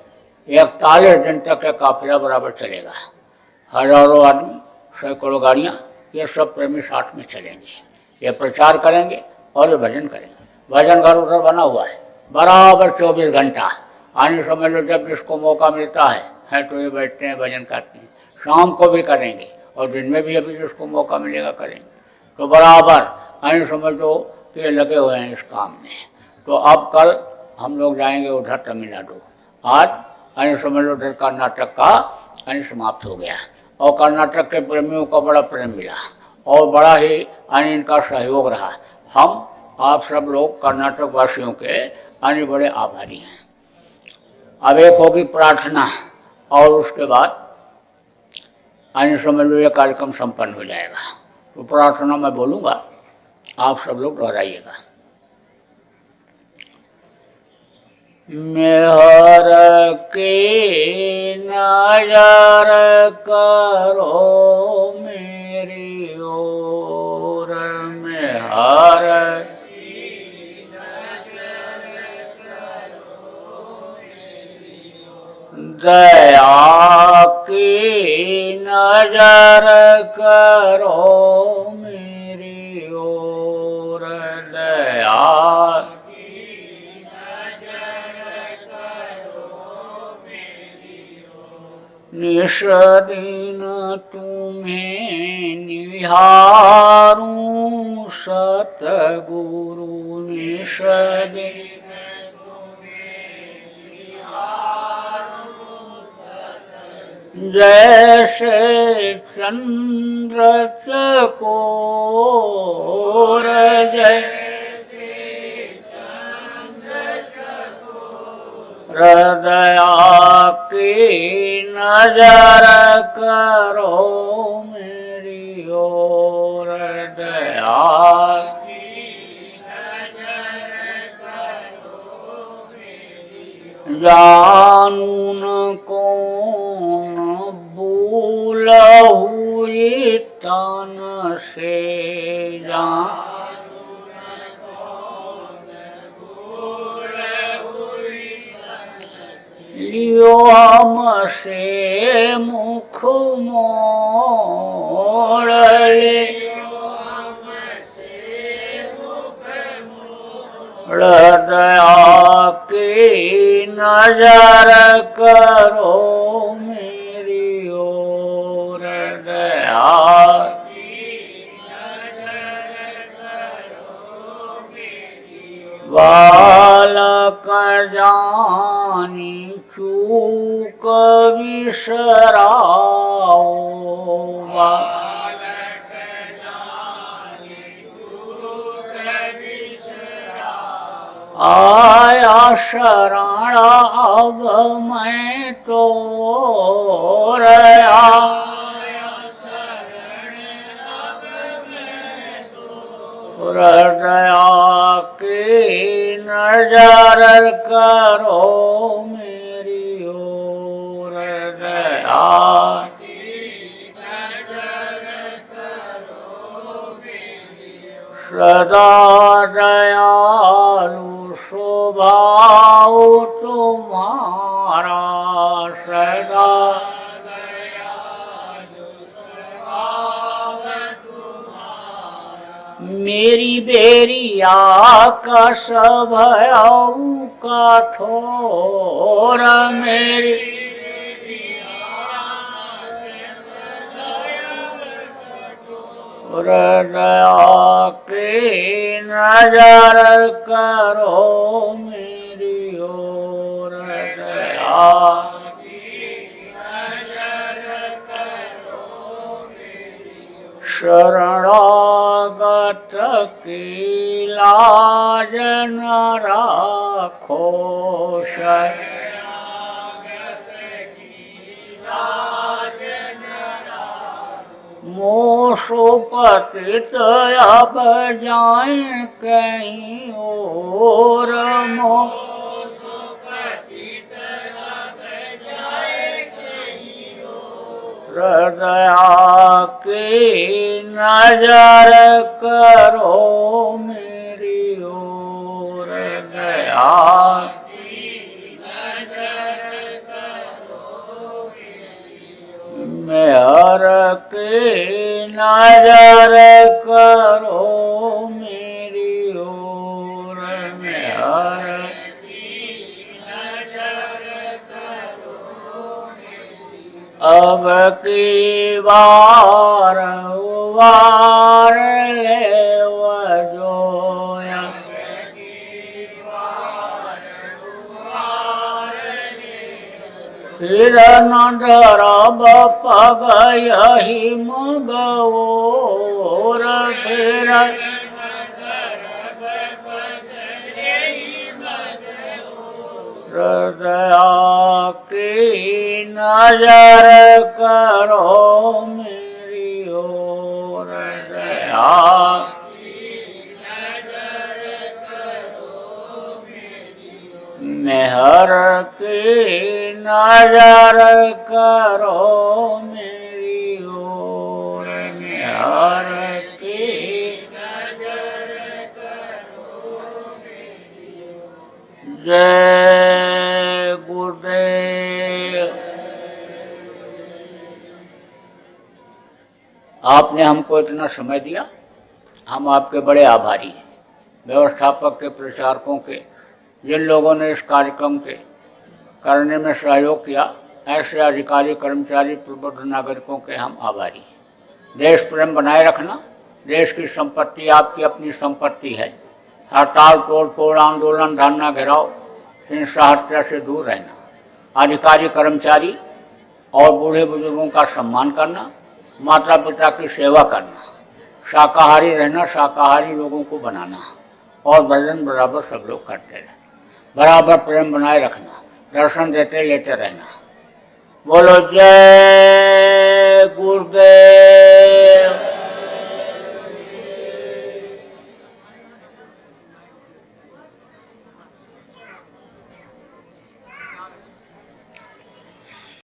41 दिन तक यह काफिला बराबर चलेगा। हजारों आदमी, सैकड़ों गाड़ियाँ, ये सब प्रेमी साथ में चलेंगे, ये प्रचार करेंगे और ये भजन करेंगे। भजन घर उधर बना हुआ है बराबर 24 घंटा। आने समझ लो जब जिसको मौका मिलता है तो ये बैठते हैं, भजन करते हैं। शाम को भी करेंगे और दिन में भी अभी जिसको मौका मिलेगा करेंगे। तो बराबर आने समझ लो कि ये लगे हुए हैं इस काम में। तो अब कल हम लोग जाएंगे उधर तमिलनाडु। आज आने समझ लो उधर कर्नाटक का आने समाप्त हो गया और कर्नाटक के प्रेमियों को बड़ा प्रेम मिला और बड़ा ही आने इनका सहयोग रहा। हम आप सब लोग कर्नाटक वासियों के आने बड़े आभारी हैं। अब एक होगी प्रार्थना और उसके बाद आने समझ लो ये कार्यक्रम संपन्न हो जाएगा। तो प्रार्थना मैं बोलूँगा, आप सब लोग दोहराइएगा। मेहर के नजर करो मेरी ओर, मेहर दया की नजर करो मेरी ओर, दया निश दिन तुम्हें निहारूं सतगुरु, निश दिन जैसे चंद्र चकोर, जैसे हृदया की नजर करो मेरी ओर, दया की नजर करो मेरी ओर। जानू न कौन भूलहु तन से, जानू न कौन भूलहु लियो हमसे मुख मोड़, लियो हमसे मुख मोड़, दया की नजर करो मेरी ओर, दया की नजर करो मेरी ओर। बालक जानी चूक बिसराओ, बालक जानी चूक बिसराओ। आया शरण अब मैं तो आया शरण अब मैं तो, हृदया की नजर करो मेरी ओर, दया की नजर करो मेरी ओर। सदा दयालु स्वभाव तुम्हारा, सदा दयालु स्वभाव तुम्हारा। मेरी बेरिया का सभयाऊ कठोर, मेरी हृदया की नजर करो मेरी ओर, दया की नजर करो मेरी ओर। शरणागत की लाज न राखो, शरणागत की लाज न राखो। मोसो पतित अब जाएं कहीं और, मोसो पतित अब जाएं कहीं और। हृदया की नजर करो मेरी ओर, दया मेहर की नजर करो मेरी ओर, मेहर अब की बार उबार ले वजोया, फिर न डरब पग यही मगोर, फिर दया की नजर करो मेरी ओर, दया मेहर की नजर करो मेरी ओर, मेहर की जय गुरुदेव। आपने हमको इतना समय दिया, हम आपके बड़े आभारी हैं। व्यवस्थापक के, प्रचारकों के, जिन लोगों ने इस कार्यक्रम के करने में सहयोग किया, ऐसे अधिकारी, कर्मचारी, प्रबुद्ध नागरिकों के हम आभारी हैं। देश प्रेम बनाए रखना, देश की संपत्ति आपकी अपनी संपत्ति है। हड़ताल, तोड़ फोड़, आंदोलन, धरना, घेराव, हिंसा, हत्या से दूर रहना, अधिकारी, कर्मचारी और बूढ़े बुजुर्गों का सम्मान करना, माता पिता की सेवा करना, शाकाहारी रहना, शाकाहारी लोगों को बनाना और भजन बराबर सब लोग करते रहना, बराबर प्रेम बनाए रखना, दर्शन देते लेते रहना। बोलो जय गुरुदेव।